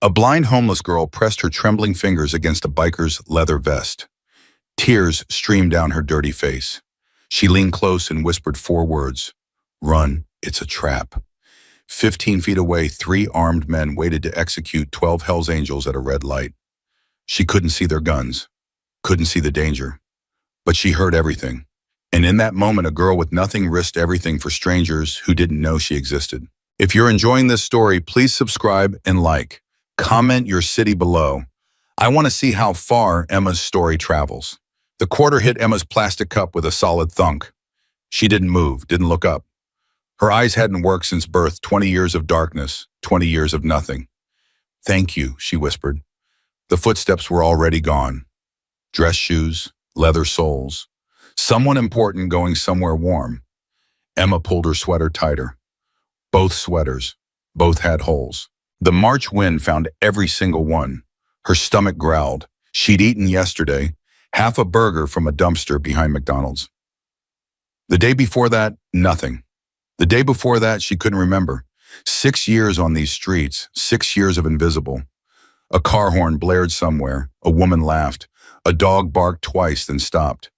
A blind homeless girl pressed her trembling fingers against a biker's leather vest. Tears streamed down her dirty face. She leaned close and whispered 4 words. Run, it's a trap. 15 feet away, 3 armed men waited to execute 12 Hell's Angels at a red light. She couldn't see their guns, couldn't see the danger, but she heard everything. And in that moment, a girl with nothing risked everything for strangers who didn't know she existed. If you're enjoying this story, please subscribe and like. Comment your city below. I want to see how far Emma's story travels. The quarter hit Emma's plastic cup with a solid thunk. She didn't move, didn't look up. Her eyes hadn't worked since birth, 20 years of darkness, 20 years of nothing. Thank you, she whispered. The footsteps were already gone. Dress shoes, leather soles. Someone important going somewhere warm. Emma pulled her sweater tighter. Both sweaters, both had holes. The March wind found every single one. Her stomach growled. She'd eaten yesterday, half a burger from a dumpster behind McDonald's. The day before that, nothing. The day before that, she couldn't remember. 6 years on these streets, 6 years of invisible. A car horn blared somewhere. A woman laughed. A dog barked twice, then stopped.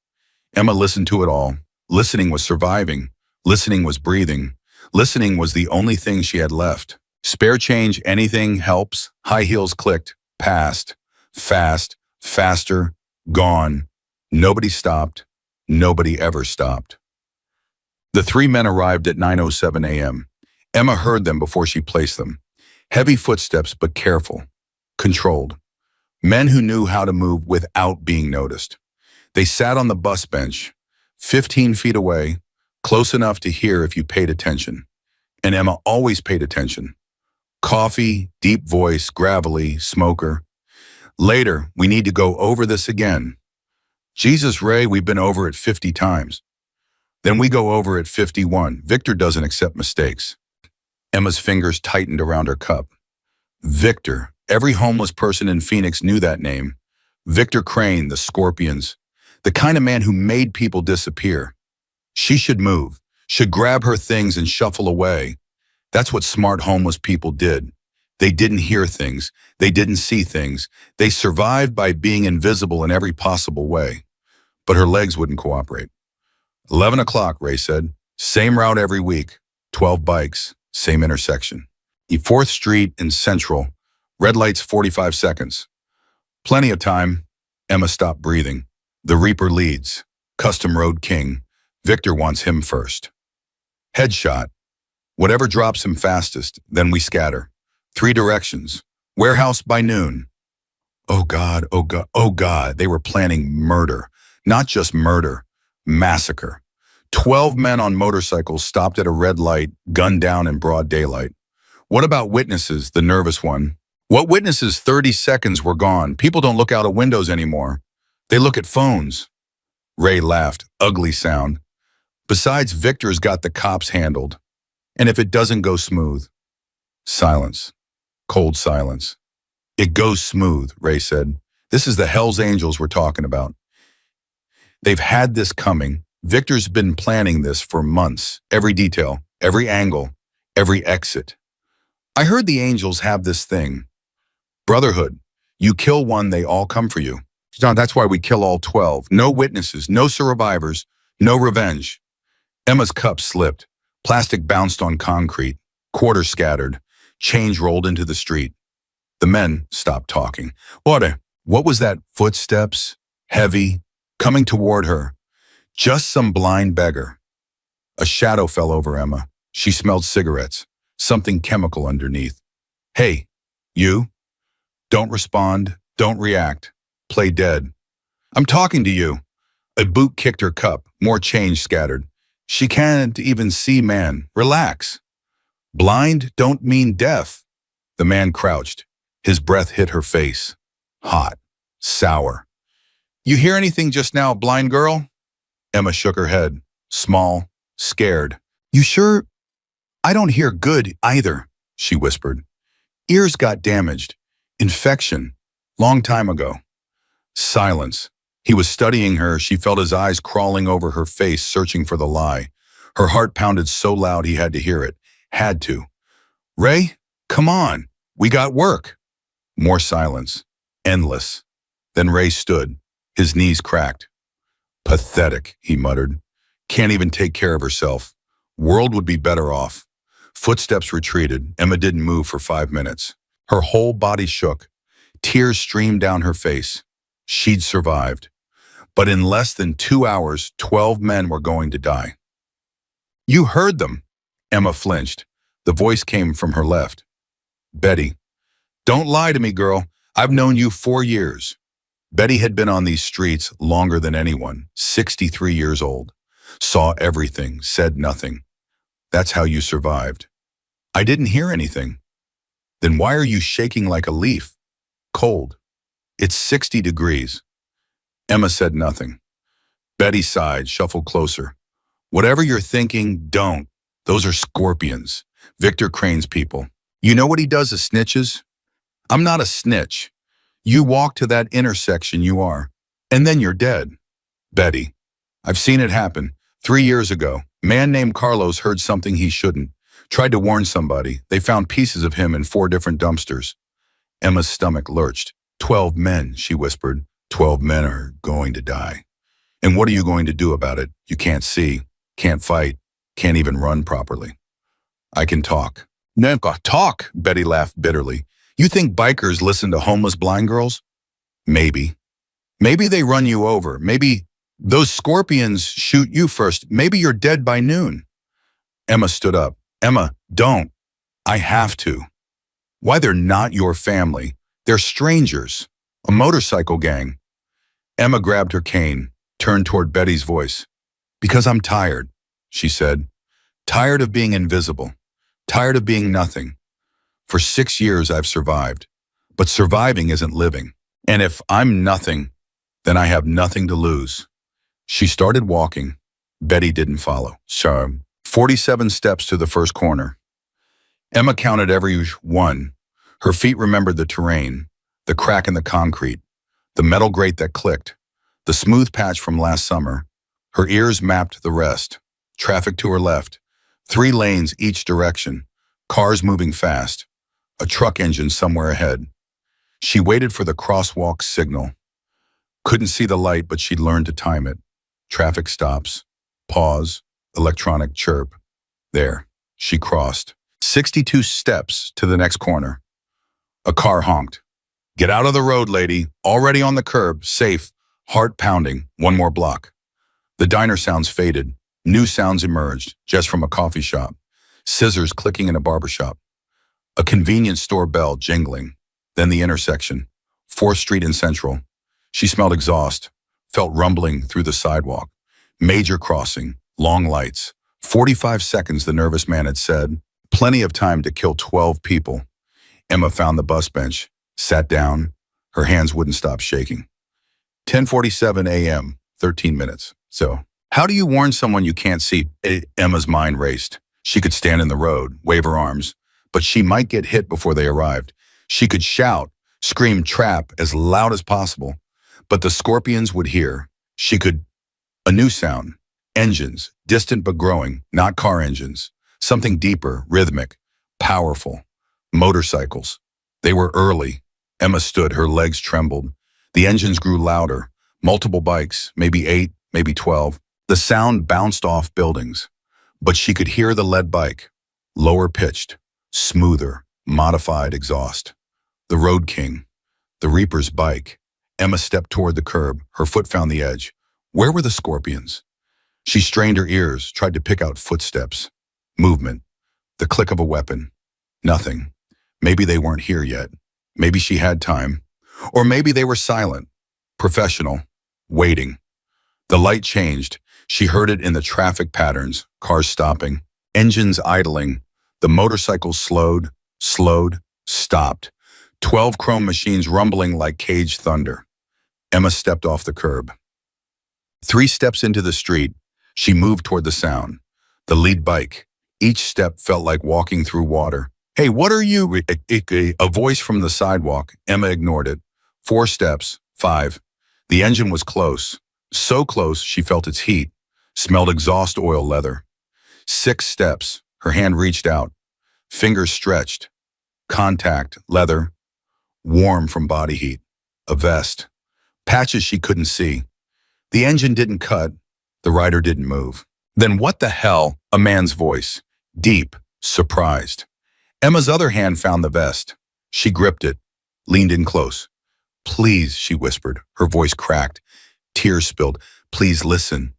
Emma listened to it all. Listening was surviving. Listening was breathing. Listening was the only thing she had left. Spare change, anything helps. High heels clicked. Passed. Fast. Faster. Gone. Nobody stopped. Nobody ever stopped. The 3 men arrived at 9:07 a.m. Emma heard them before she placed them. Heavy footsteps, but careful. Controlled. Men who knew how to move without being noticed. They sat on the bus bench, 15 feet away, close enough to hear if you paid attention. And Emma always paid attention. Coffee, deep voice, gravelly, smoker. Later, we need to go over this again. Jesus, Ray, we've been over it 50 times. Then we go over it 51. Victor doesn't accept mistakes. Emma's fingers tightened around her cup. Victor. Every homeless person in Phoenix knew that name. Victor Crane, the Scorpions. The kind of man who made people disappear. She should move, should grab her things and shuffle away. That's what smart homeless people did. They didn't hear things. They didn't see things. They survived by being invisible in every possible way. But her legs wouldn't cooperate. 11 o'clock, Ray said. Same route every week. 12 bikes, same intersection. 4th Street and Central. Red lights 45 seconds. Plenty of time. Emma stopped breathing. The Reaper leads. Custom Road King. Victor wants him first. Headshot. Whatever drops him fastest, then we scatter. 3 directions. Warehouse by noon. Oh God, oh God, oh God. They were planning murder. Not just murder. Massacre. 12 men on motorcycles stopped at a red light, gunned down in broad daylight. What about witnesses, the nervous one? What witnesses? 30 seconds were gone. People don't look out of windows anymore. They look at phones. Ray laughed. Ugly sound. Besides, Victor's got the cops handled. And if it doesn't go smooth? Silence. Cold silence. It goes smooth, Ray said. This is the Hell's Angels we're talking about. They've had this coming. Victor's been planning this for months. Every detail, every angle, every exit. I heard the Angels have this thing. Brotherhood. You kill one, they all come for you. That's why we kill all 12. No witnesses, no survivors, no revenge. Emma's cup slipped. Plastic bounced on concrete. Quarters scattered. Change rolled into the street. The men stopped talking. What was that? Footsteps? Heavy? Coming toward her. Just some blind beggar. A shadow fell over Emma. She smelled cigarettes. Something chemical underneath. Hey, you? Don't respond. Don't react. Play dead. I'm talking to you. A boot kicked her cup. More change scattered. She can't even see, man. Relax. Blind don't mean deaf. The man crouched. His breath hit her face. Hot. Sour. You hear anything just now, blind girl? Emma shook her head. Small. Scared. You sure? I don't hear good either, she whispered. Ears got damaged. Infection. Long time ago. Silence. He was studying her. She felt his eyes crawling over her face, searching for the lie. Her heart pounded so loud he had to hear it. Had to. Ray, come on. We got work. More silence. Endless. Then Ray stood. His knees cracked. Pathetic, he muttered. Can't even take care of herself. World would be better off. Footsteps retreated. Emma didn't move for 5 minutes. Her whole body shook. Tears streamed down her face. She'd survived. But in less than 2 hours, 12 men were going to die. You heard them. Emma flinched. The voice came from her left. Betty. Don't lie to me, girl. I've known you 4 years. Betty had been on these streets longer than anyone, 63 years old. Saw everything, said nothing. That's how you survived. I didn't hear anything. Then why are you shaking like a leaf? Cold. It's 60 degrees. Emma said nothing. Betty sighed, shuffled closer. Whatever you're thinking, don't. Those are scorpions. Victor Crane's people. You know what he does to snitches? I'm not a snitch. You walk to that intersection, you are. And then you're dead. Betty. I've seen it happen. 3 years ago, a man named Carlos heard something he shouldn't. Tried to warn somebody. They found pieces of him in 4 different dumpsters. Emma's stomach lurched. 12 men, she whispered. 12 men are going to die. And what are you going to do about it? You can't see, can't fight, can't even run properly. I can talk. No, talk, Betty laughed bitterly. You think bikers listen to homeless blind girls? Maybe. Maybe they run you over. Maybe those scorpions shoot you first. Maybe you're dead by noon. Emma stood up. Emma, don't. I have to. Why, they're not your family. They're strangers. A motorcycle gang. Emma grabbed her cane, turned toward Betty's voice. Because I'm tired, she said. Tired of being invisible. Tired of being nothing. For 6 years I've survived. But surviving isn't living. And if I'm nothing, then I have nothing to lose. She started walking. Betty didn't follow. 47 steps to the first corner. Emma counted every one. Her feet remembered the terrain, the crack in the concrete, the metal grate that clicked, the smooth patch from last summer. Her ears mapped the rest. Traffic to her left. 3 lanes each direction. Cars moving fast. A truck engine somewhere ahead. She waited for the crosswalk signal. Couldn't see the light, but she'd learned to time it. Traffic stops. Pause. Electronic chirp. There. She crossed. 62 steps to the next corner. A car honked. Get out of the road, lady. Already on the curb. Safe. Heart pounding. 1 more block. The diner sounds faded. New sounds emerged, just from a coffee shop. Scissors clicking in a barbershop. A convenience store bell jingling. Then the intersection. 4th Street and Central. She smelled exhaust. Felt rumbling through the sidewalk. Major crossing. Long lights. 45 seconds, the nervous man had said. Plenty of time to kill 12 people. Emma found the bus bench. Sat down. Her hands wouldn't stop shaking. 10:47 a.m. 13 minutes. So, how do you warn someone you can't see? Emma's mind raced. She could stand in the road, wave her arms, but she might get hit before they arrived. She could shout, scream trap as loud as possible, but the scorpions would hear. She could. A new sound. Engines, distant but growing, not car engines. Something deeper, rhythmic, powerful. Motorcycles. They were early. Emma stood, her legs trembled. The engines grew louder. Multiple bikes, maybe 8, maybe 12. The sound bounced off buildings. But she could hear the lead bike. Lower pitched, smoother, modified exhaust. The Road King. The Reaper's bike. Emma stepped toward the curb. Her foot found the edge. Where were the scorpions? She strained her ears, tried to pick out footsteps. Movement. The click of a weapon. Nothing. Maybe they weren't here yet. Maybe she had time. Or maybe they were silent. Professional. Waiting. The light changed. She heard it in the traffic patterns. Cars stopping. Engines idling. The motorcycles slowed, stopped. 12 chrome machines rumbling like caged thunder. Emma stepped off the curb. 3 steps into the street, she moved toward the sound. The lead bike. Each step felt like walking through water. Hey, what are you? A voice from the sidewalk. Emma ignored it. 4 steps. 5. The engine was close. So close she felt its heat. Smelled exhaust oil leather. 6 steps. Her hand reached out. Fingers stretched. Contact. Leather. warm from body heat. A vest. Patches she couldn't see. The engine didn't cut. The rider didn't move. Then what the hell? A man's voice. Deep, surprised. Emma's other hand found the vest. She gripped it, leaned in close. Please, she whispered. Her voice cracked. Tears spilled. Please listen.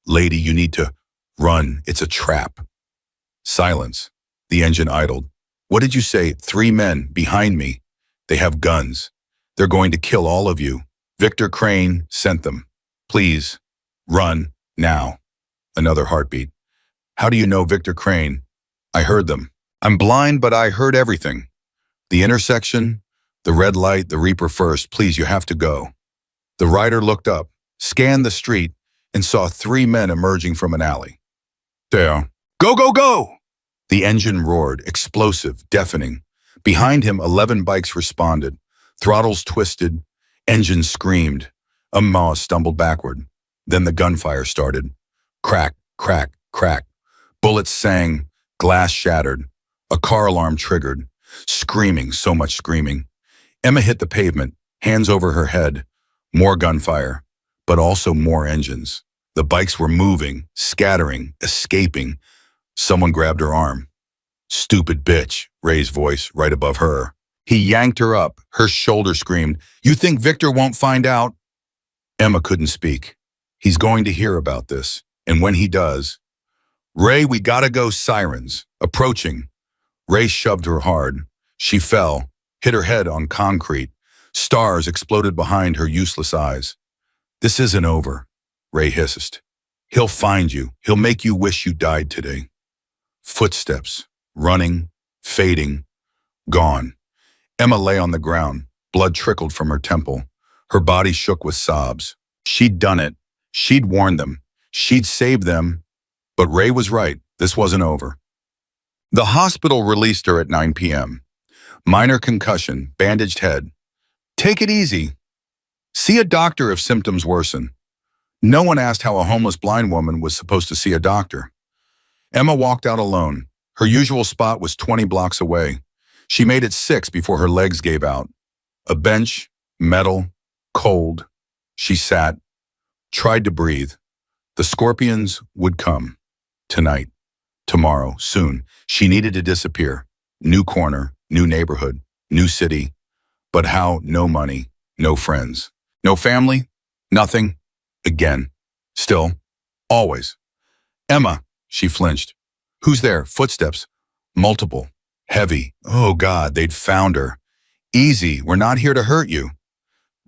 Lady, you need to run. It's a trap. Silence. The engine idled. What did you say? 3 men behind me. They have guns. They're going to kill all of you. Victor Crane sent them. Please, run, now. Another heartbeat. How do you know Victor Crane? I heard them. I'm blind, but I heard everything. The intersection, the red light, the Reaper first. Please, you have to go. The rider looked up, scanned the street, and saw 3 men emerging from an alley. There. Go, go, go! The engine roared, explosive, deafening. Behind him, 11 bikes responded. Throttles twisted, engines screamed. Amma stumbled backward. Then the gunfire started. Crack, crack, crack. Bullets sang, glass shattered. A car alarm triggered. Screaming, so much screaming. Emma hit the pavement, hands over her head. More gunfire, but also more engines. The bikes were moving, scattering, escaping. Someone grabbed her arm. Stupid bitch, Ray's voice right above her. He yanked her up. Her shoulder screamed, You think Victor won't find out? Emma couldn't speak. He's going to hear about this. And when he does, Ray, we gotta go, sirens. Approaching. Ray shoved her hard. She fell, hit her head on concrete. Stars exploded behind her useless eyes. This isn't over, Ray hissed. He'll find you. He'll make you wish you died today. Footsteps, running, fading, gone. Emma lay on the ground. Blood trickled from her temple. Her body shook with sobs. She'd done it. She'd warned them. She'd saved them. But Ray was right. This wasn't over. The hospital released her at 9 p.m. Minor concussion, bandaged head. Take it easy. See a doctor if symptoms worsen. No one asked how a homeless blind woman was supposed to see a doctor. Emma walked out alone. Her usual spot was 20 blocks away. She made it 6 before her legs gave out. A bench, metal, cold. She sat, tried to breathe. The scorpions would come. Tonight, tomorrow, soon. She needed to disappear. New corner, new neighborhood, new city. But how? No money, no friends. No family, nothing. Again. Still. Always. Emma, she flinched. Who's there? Footsteps. Multiple. Heavy. Oh God, they'd found her. Easy, we're not here to hurt you.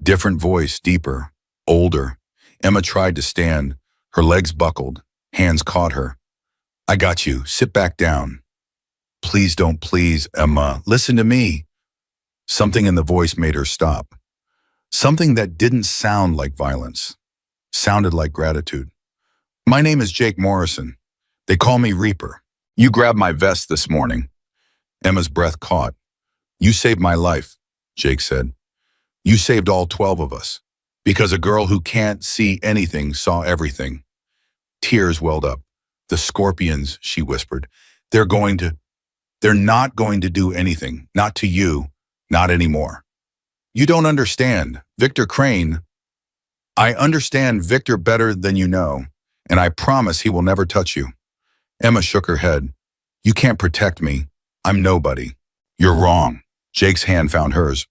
Different voice, deeper, older. Emma tried to stand. Her legs buckled. Hands caught her. I got you. Sit back down. Please don't, please, Emma. Listen to me. Something in the voice made her stop. Something that didn't sound like violence. Sounded like gratitude. My name is Jake Morrison. They call me Reaper. You grabbed my vest this morning. Emma's breath caught. You saved my life, Jake said. You saved all 12 of us. Because a girl who can't see anything saw everything. Tears welled up. The scorpions, she whispered. They're not going to do anything. Not to you. Not anymore. You don't understand. Victor Crane. I understand Victor better than you know, and I promise he will never touch you. Emma shook her head. You can't protect me. I'm nobody. You're wrong. Jake's hand found hers.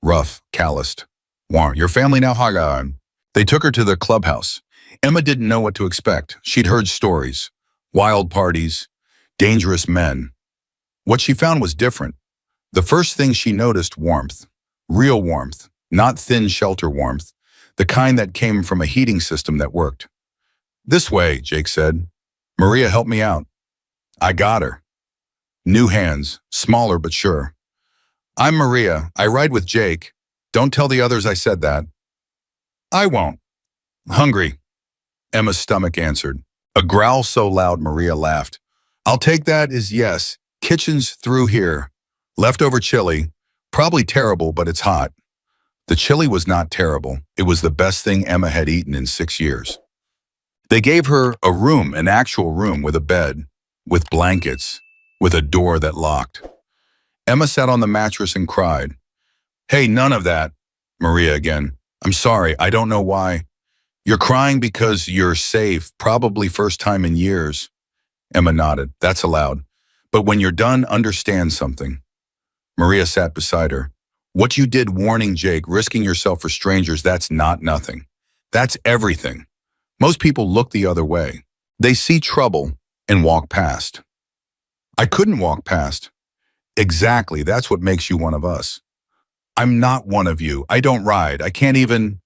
Rough, calloused. Warren, your family now, Hagan. They took her to the clubhouse. Emma didn't know what to expect. She'd heard stories. Wild parties. Dangerous men. What she found was different. The first thing she noticed, warmth. Real warmth. Not thin shelter warmth. The kind that came from a heating system that worked. This way, Jake said. Maria, help me out. I got her. New hands, smaller but sure. I'm Maria. I ride with Jake. Don't tell the others I said that. I won't. Hungry. Emma's stomach answered. A growl so loud Maria laughed. I'll take that as yes. Kitchen's through here. Leftover chili. Probably terrible, but it's hot. The chili was not terrible. It was the best thing Emma had eaten in 6 years. They gave her a room, an actual room with a bed, with blankets, with a door that locked. Emma sat on the mattress and cried. Hey, none of that. Maria again. I'm sorry, I don't know why. You're crying because you're safe, probably first time in years. Emma nodded. That's allowed. But when you're done, understand something. Maria sat beside her. What you did warning Jake, risking yourself for strangers, that's not nothing. That's everything. Most people look the other way. They see trouble and walk past. I couldn't walk past. Exactly, that's what makes you one of us. I'm not one of you. I don't ride. I can't even.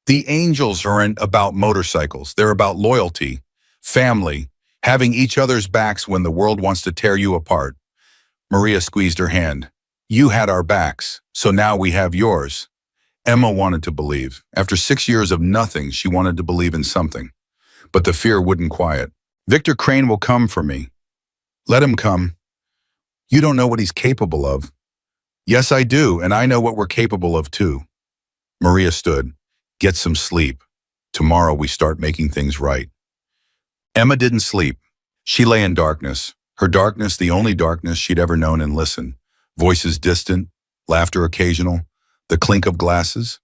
The angels aren't about motorcycles. They're about loyalty, family, having each other's backs when the world wants to tear you apart. Maria squeezed her hand. You had our backs, so now we have yours. Emma wanted to believe. After 6 years of nothing, she wanted to believe in something. But the fear wouldn't quiet. Victor Crane will come for me. Let him come. You don't know what he's capable of. Yes, I do, and I know what we're capable of too. Maria stood. Get some sleep. Tomorrow we start making things right. Emma didn't sleep. She lay in darkness. Her darkness, the only darkness she'd ever known and listened. Voices distant, laughter occasional, the clink of glasses,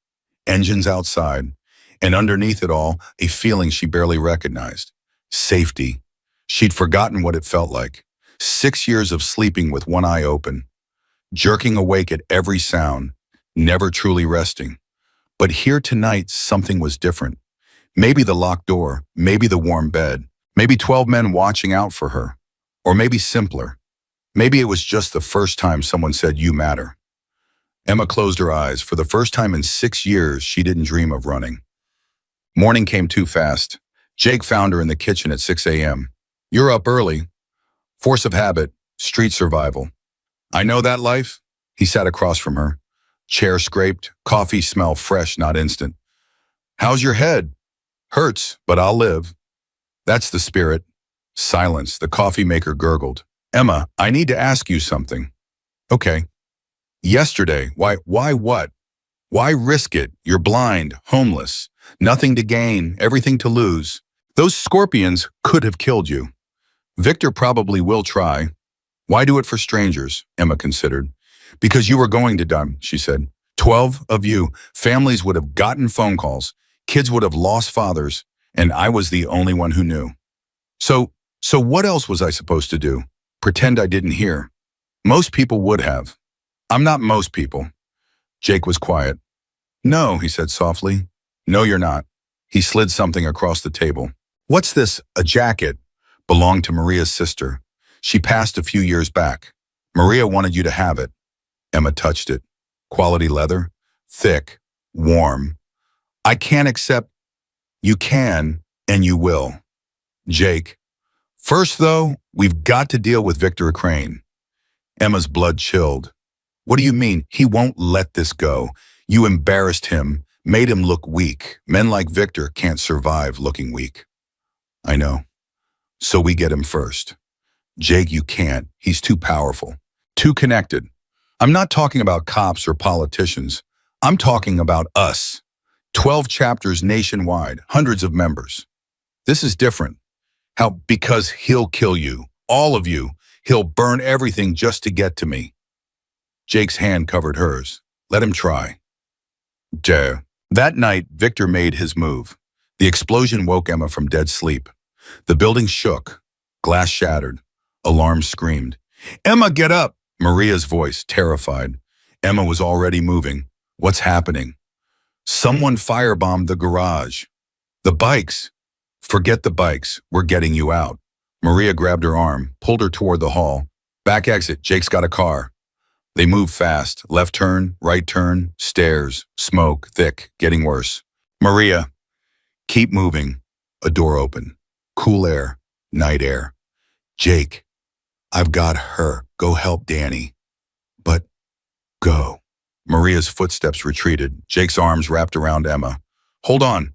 engines outside, and underneath it all, a feeling she barely recognized. Safety. She'd forgotten what it felt like. 6 years of sleeping with one eye open, jerking awake at every sound, never truly resting. But here tonight, something was different. Maybe the locked door, maybe the warm bed, maybe 12 men watching out for her, or maybe simpler. Maybe it was just the first time someone said, you matter. Emma closed her eyes. For the first time in 6 years, she didn't dream of running. Morning came too fast. Jake found her in the kitchen at 6 a.m. You're up early. Force of habit, street survival. I know that life. He sat across from her. Chair scraped, coffee smell fresh, not instant. How's your head? Hurts, but I'll live. That's the spirit. Silence, the coffee maker gurgled. Emma, I need to ask you something. Okay. Yesterday, why what? Why risk it? You're blind, homeless, nothing to gain, everything to lose. Those scorpions could have killed you. Victor probably will try. Why do it for strangers? Emma considered. Because you were going to die, she said. 12 of you. Families would have gotten phone calls. Kids would have lost fathers. And I was the only one who knew. So what else was I supposed to do? Pretend I didn't hear. Most people would have. I'm not most people. Jake was quiet. No, he said softly. No, you're not. He slid something across the table. What's this? A jacket. Belonged to Maria's sister. She passed a few years back. Maria wanted you to have it. Emma touched it. Quality leather. Thick. Warm. I can't accept. You can, and you will. Jake. First, though, we've got to deal with Victor Crane. Emma's blood chilled. What do you mean? He won't let this go. You embarrassed him, made him look weak. Men like Victor can't survive looking weak. I know. So we get him first. Jake, you can't. He's too powerful. Too connected. I'm not talking about cops or politicians. I'm talking about us. 12 chapters nationwide, hundreds of members. This is different. How? Because he'll kill you. All of you. He'll burn everything just to get to me. Jake's hand covered hers. Let him try. Duh. That night, Victor made his move. The explosion woke Emma from dead sleep. The building shook. Glass shattered. Alarms screamed. Emma, get up! Maria's voice, terrified. Emma was already moving. What's happening? Someone firebombed the garage. The bikes. Forget the bikes. We're getting you out. Maria grabbed her arm, pulled her toward the hall. Back exit. Jake's got a car. They moved fast. Left turn, right turn, stairs, smoke, thick, getting worse. Maria, keep moving. A door opened. Cool air, night air. Jake, I've got her. Go help Danny. But go. Maria's footsteps retreated. Jake's arms wrapped around Emma. Hold on.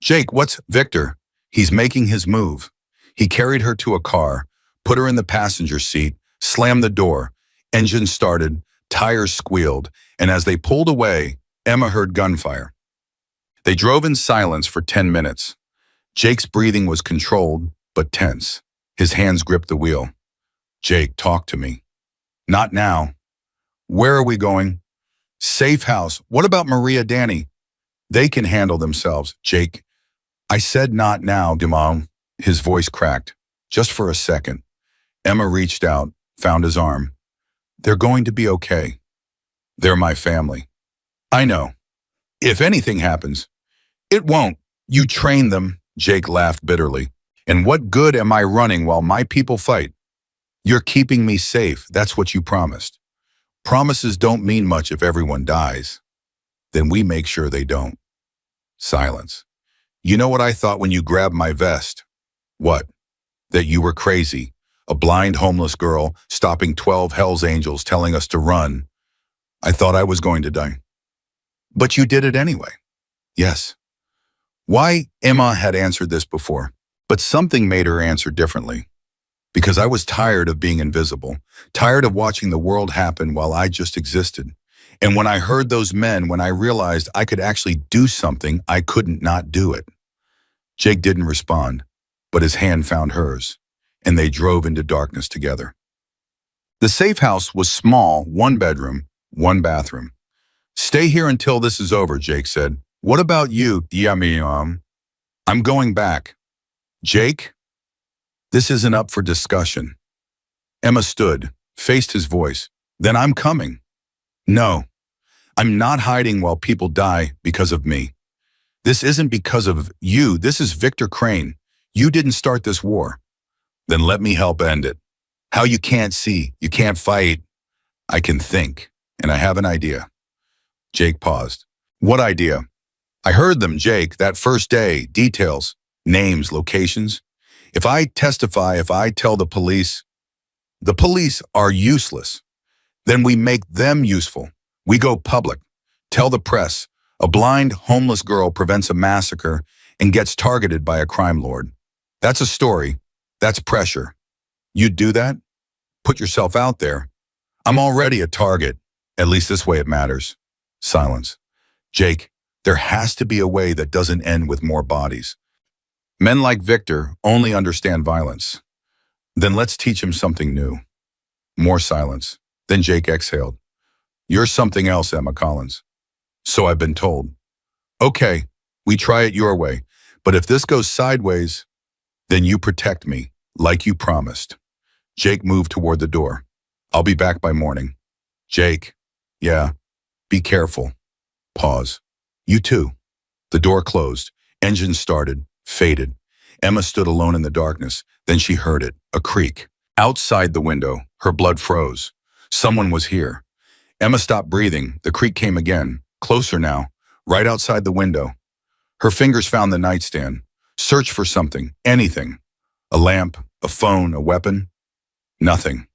Jake, what's Victor? He's making his move. He carried her to a car, put her in the passenger seat, slammed the door. Engine started, tires squealed, and as they pulled away, Emma heard gunfire. They drove in silence for 10 minutes. Jake's breathing was controlled, but tense. His hands gripped the wheel. Jake, talk to me. Not now. Where are we going? Safe house. What about Maria, Danny? They can handle themselves, Jake. I said not now, Dumont. His voice cracked. Just for a second. Emma reached out, found his arm. They're going to be okay. They're my family. I know. If anything happens, it won't. You train them, Jake laughed bitterly. And what good am I running while my people fight? You're keeping me safe, that's what you promised. Promises don't mean much if everyone dies. Then we make sure they don't. Silence. You know what I thought when you grabbed my vest? What? That you were crazy. A blind homeless girl stopping 12 Hell's Angels telling us to run. I thought I was going to die. But you did it anyway. Yes. Why? Emma had answered this before, but something made her answer differently. Because I was tired of being invisible, tired of watching the world happen while I just existed. And when I heard those men, when I realized I could actually do something, I couldn't not do it. Jake didn't respond, but his hand found hers, and they drove into darkness together. The safe house was small, 1 bedroom, 1 bathroom. Stay here until this is over, Jake said. What about you? I'm going back. Jake? This isn't up for discussion. Emma stood, faced his voice. Then I'm coming. No, I'm not hiding while people die because of me. This isn't because of you. This is Victor Crane. You didn't start this war. Then let me help end it. How you can't see, you can't fight. I can think, and I have an idea. Jake paused. What idea? I heard them, Jake, that first day, details, names, locations. If I testify, if I tell the police are useless. Then we make them useful. We go public. Tell the press. A blind, homeless girl prevents a massacre and gets targeted by a crime lord. That's a story. That's pressure. You'd do that? Put yourself out there. I'm already a target. At least this way it matters. Silence. Jake, there has to be a way that doesn't end with more bodies. Men like Victor only understand violence. Then let's teach him something new. More silence. Then Jake exhaled. You're something else, Emma Collins. So I've been told. Okay, we try it your way. But if this goes sideways, then you protect me, like you promised. Jake moved toward the door. I'll be back by morning. Jake. Yeah. Be careful. Pause. You too. The door closed. Engine started. Faded. Emma stood alone in the darkness. Then she heard it, a creak. Outside the window, her blood froze. Someone was here. Emma stopped breathing. The creak came again, closer now, right outside the window. Her fingers found the nightstand. Searched for something, anything. A lamp, a phone, a weapon. Nothing.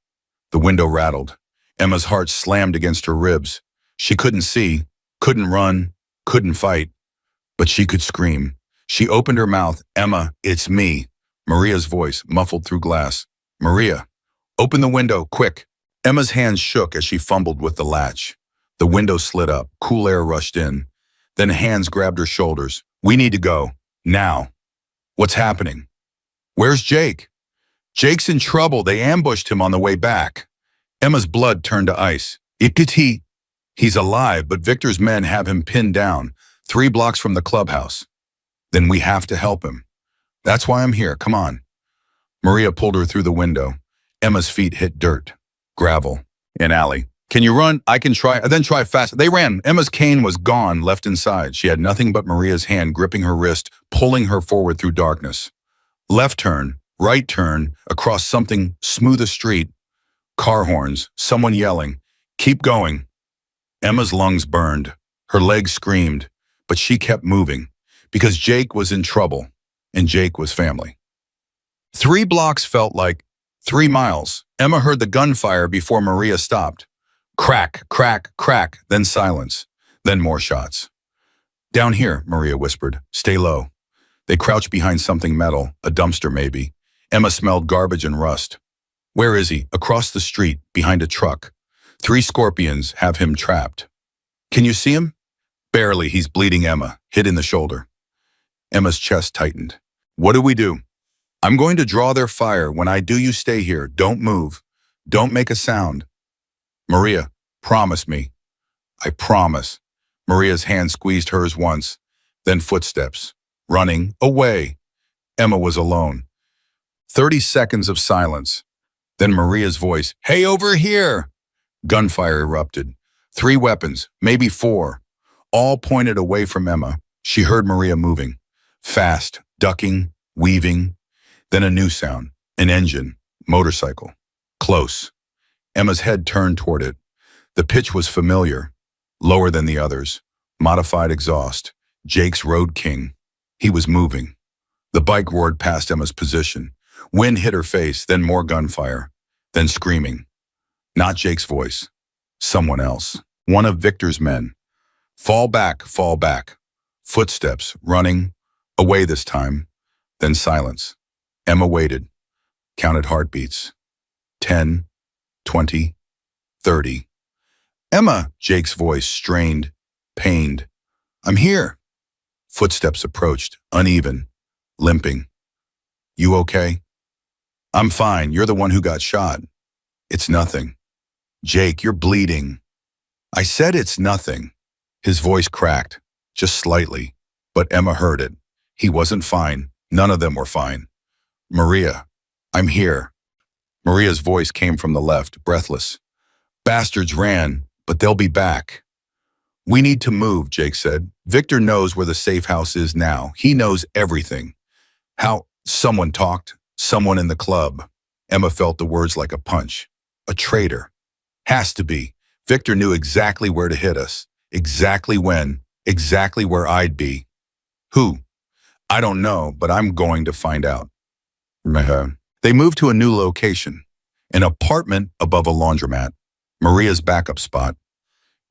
The window rattled. Emma's heart slammed against her ribs. She couldn't see, couldn't run, couldn't fight. But she could scream. She opened her mouth. Emma, it's me. Maria's voice, muffled through glass. Maria, open the window, quick. Emma's hands shook as she fumbled with the latch. The window slid up. Cool air rushed in. Then hands grabbed her shoulders. We need to go. Now. What's happening? Where's Jake? Jake's in trouble. They ambushed him on the way back. Emma's blood turned to ice. He's alive, but Victor's men have him pinned down, 3 blocks from the clubhouse. Then we have to help him. That's why I'm here. Come on. Maria pulled her through the window. Emma's feet hit dirt, gravel, an alley. Can you run? I can try. Then try fast. They ran. Emma's cane was gone, left inside. She had nothing but Maria's hand gripping her wrist, pulling her forward through darkness. Left turn, right turn, across something smooth a street. Car horns, someone yelling. Keep going. Emma's lungs burned. Her legs screamed, but she kept moving. Because Jake was in trouble, and Jake was family. 3 blocks felt like 3 miles. Emma heard the gunfire before Maria stopped. Crack, crack, crack, then silence, then more shots. Down here, Maria whispered. Stay low. They crouched behind something metal, a dumpster maybe. Emma smelled garbage and rust. Where is he? Across the street, behind a truck. 3 scorpions have him trapped. Can you see him? Barely, he's bleeding, Emma, hit in the shoulder. Emma's chest tightened. What do we do? I'm going to draw their fire. When I do, you stay here. Don't move. Don't make a sound. Maria, Promise me. I promise. Maria's hand squeezed hers once, then footsteps. Running away. Emma was alone. 30 seconds of silence. Then Maria's voice, "Hey, over here!" Gunfire erupted. 3 weapons, maybe 4, all pointed away from Emma. She heard Maria moving. Fast, ducking, weaving. Then a new sound. An engine. Motorcycle. Close. Emma's head turned toward it. The pitch was familiar. Lower than the others. Modified exhaust. Jake's Road King. He was moving. The bike roared past Emma's position. Wind hit her face, then more gunfire. Then screaming. Not Jake's voice. Someone else. One of Victor's men. Fall back, fall back. Footsteps, running. Away this time. Then silence. Emma waited. Counted heartbeats. 10, 20, 30. Emma, Jake's voice, strained, pained. I'm here. Footsteps approached, uneven, limping. You okay? I'm fine. You're the one who got shot. It's nothing. Jake, you're bleeding. I said it's nothing. His voice cracked, just slightly, but Emma heard it. He wasn't fine. None of them were fine. Maria, I'm here. Maria's voice came from the left, breathless. Bastards ran, but they'll be back. We need to move, Jake said. Victor knows where the safe house is now. He knows everything. How? Someone talked. Someone in the club. Emma felt the words like a punch. A traitor. Has to be. Victor knew exactly where to hit us. Exactly when. Exactly where I'd be. Who? I don't know, but I'm going to find out. They moved to a new location. An apartment above a laundromat. Maria's backup spot.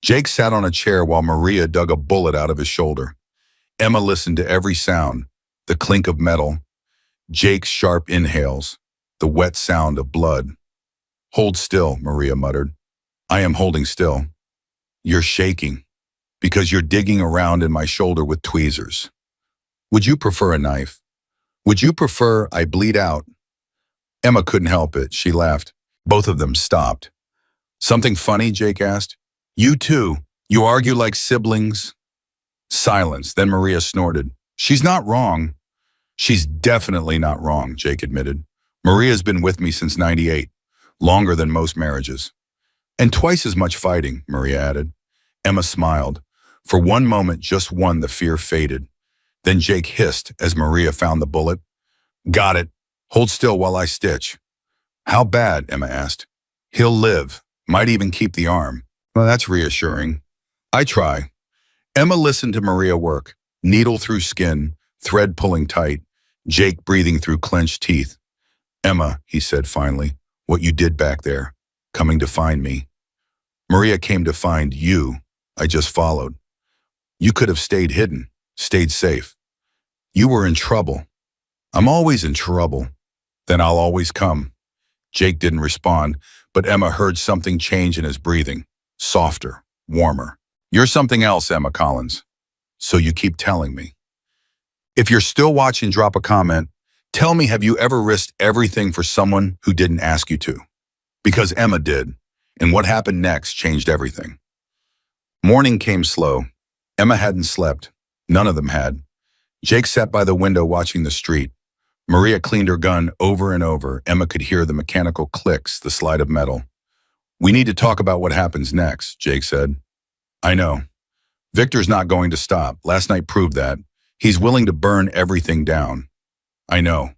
Jake sat on a chair while Maria dug a bullet out of his shoulder. Emma listened to every sound. The clink of metal. Jake's sharp inhales. The wet sound of blood. Hold still, Maria muttered. I am holding still. You're shaking. Because you're digging around in my shoulder with tweezers. Would you prefer a knife? Would you prefer I bleed out? Emma couldn't help it. She laughed. Both of them stopped. Something funny? Jake asked. You too. You argue like siblings. Silence. Then Maria snorted. She's not wrong. She's definitely not wrong, Jake admitted. Maria's been with me since '98, longer than most marriages. And twice as much fighting, Maria added. Emma smiled. For one moment, just one, the fear faded. Then Jake hissed as Maria found the bullet. Got it. Hold still while I stitch. How bad? Emma asked. He'll live. Might even keep the arm. Well, that's reassuring. I try. Emma listened to Maria work. Needle through skin, thread pulling tight, Jake breathing through clenched teeth. Emma, he said finally, what you did back there, coming to find me. Maria came to find you. I just followed. You could have stayed hidden, stayed safe. You were in trouble. I'm always in trouble. Then I'll always come. Jake didn't respond, but Emma heard something change in his breathing. Softer, warmer. You're something else, Emma Collins. So you keep telling me. If you're still watching, drop a comment. Tell me, have you ever risked everything for someone who didn't ask you to? Because Emma did, and what happened next changed everything. Morning came slow. Emma hadn't slept. None of them had. Jake sat by the window watching the street. Maria cleaned her gun over and over. Emma could hear the mechanical clicks, the slide of metal. We need to talk about what happens next, Jake said. I know. Victor's not going to stop. Last night proved that. He's willing to burn everything down. I know.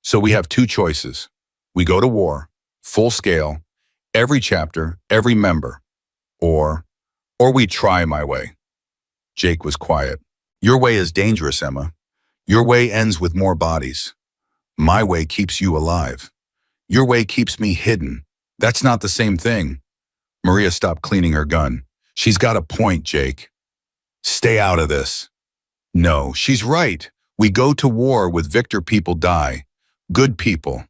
So we have 2 choices. We go to war, full scale, every chapter, every member. Or we try my way. Jake was quiet. Your way is dangerous, Emma. Your way ends with more bodies. My way keeps you alive. Your way keeps me hidden. That's not the same thing. Maria stopped cleaning her gun. She's got a point, Jake. Stay out of this. No, she's right. We go to war with Victor, people die. Good people.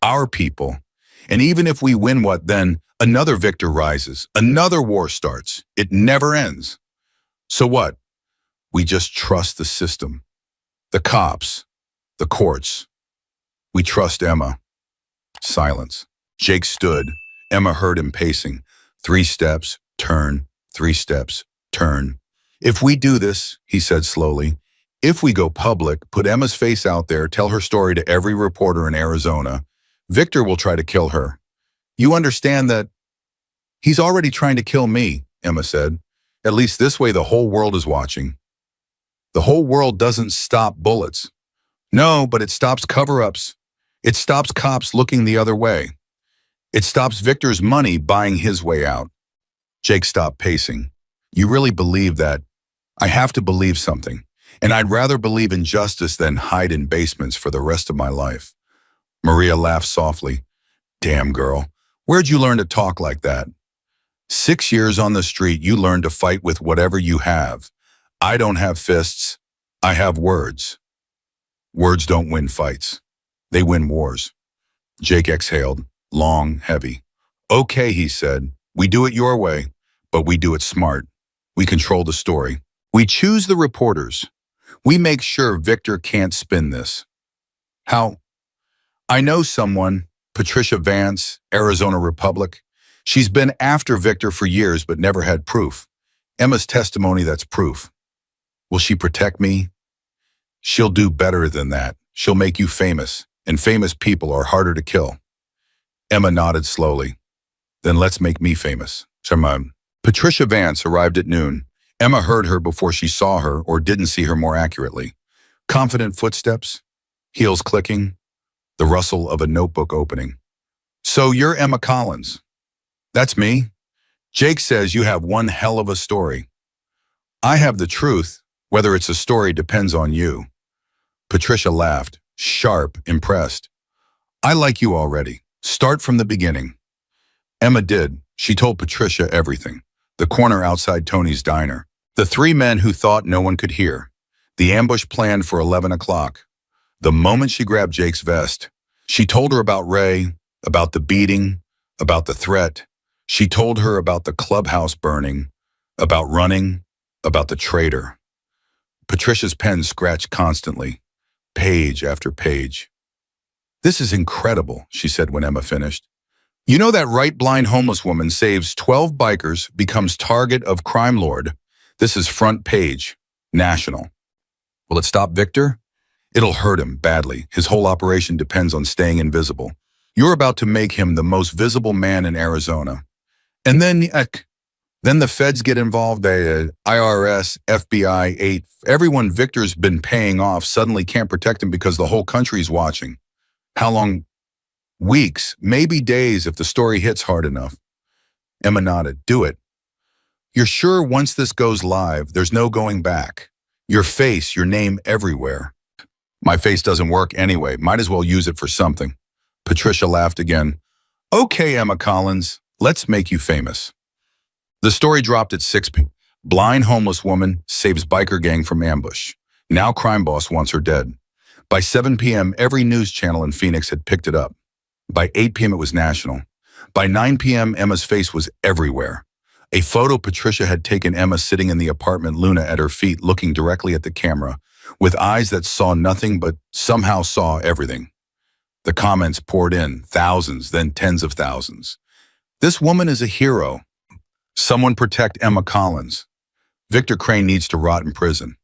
Our people. And even if we win, what then? Another Victor rises. Another war starts. It never ends. So what? We just trust the system. The cops. The courts. We trust Emma. Silence. Jake stood. Emma heard him pacing. 3 steps, turn, 3 steps, turn. If we do this, he said slowly, if we go public, put Emma's face out there, tell her story to every reporter in Arizona, Victor will try to kill her. You understand that? He's already trying to kill me, Emma said. At least this way the whole world is watching. The whole world doesn't stop bullets. No, but it stops cover-ups. It stops cops looking the other way. It stops Victor's money buying his way out. Jake stopped pacing. You really believe that? I have to believe something. And I'd rather believe in justice than hide in basements for the rest of my life. Maria laughed softly. Damn, girl. Where'd you learn to talk like that? 6 years on the street, you learn to fight with whatever you have. I don't have fists. I have words. Words don't win fights. They win wars. Jake exhaled, long, heavy. Okay, he said. We do it your way, but we do it smart. We control the story. We choose the reporters. We make sure Victor can't spin this. How? I know someone, Patricia Vance, Arizona Republic. She's been after Victor for years but never had proof. Emma's testimony, that's proof. Will she protect me? She'll do better than that. She'll make you famous, and famous people are harder to kill. Emma nodded slowly. Then let's make me famous. Patricia Vance arrived at noon. Emma heard her before she saw her, or didn't see her more accurately. Confident footsteps, heels clicking, the rustle of a notebook opening. So you're Emma Collins. That's me. Jake says you have one hell of a story. I have the truth. Whether it's a story depends on you. Patricia laughed, sharp, impressed. I like you already. Start from the beginning. Emma did. She told Patricia everything. The corner outside Tony's diner. The 3 men who thought no one could hear. The ambush planned for 11 o'clock. The moment she grabbed Jake's vest, she told her about Ray, about the beating, about the threat. She told her about the clubhouse burning, about running, about the traitor. Patricia's pen scratched constantly, page after page. This is incredible, she said when Emma finished. You know that right blind homeless woman saves 12 bikers, becomes target of crime lord. This is front page, national. Will it stop Victor? It'll hurt him badly. His whole operation depends on staying invisible. You're about to make him the most visible man in Arizona. And then the feds get involved, the IRS, FBI, 8, everyone Victor's been paying off suddenly can't protect him because the whole country's watching. How long? Weeks, maybe days if the story hits hard enough. Emma nodded. Do it. You're sure once this goes live, there's no going back? Your face, your name everywhere. My face doesn't work anyway. Might as well use it for something. Patricia laughed again. Okay, Emma Collins. Let's make you famous. The story dropped at 6 p.m. Blind homeless woman saves biker gang from ambush. Now crime boss wants her dead. By 7 p.m., every news channel in Phoenix had picked it up. By 8 p.m., it was national. By 9 p.m., Emma's face was everywhere. A photo Patricia had taken Emma sitting in the apartment, Luna at her feet, looking directly at the camera, with eyes that saw nothing but somehow saw everything. The comments poured in, thousands, then tens of thousands. This woman is a hero. Someone protect Emma Collins. Victor Crane needs to rot in prison.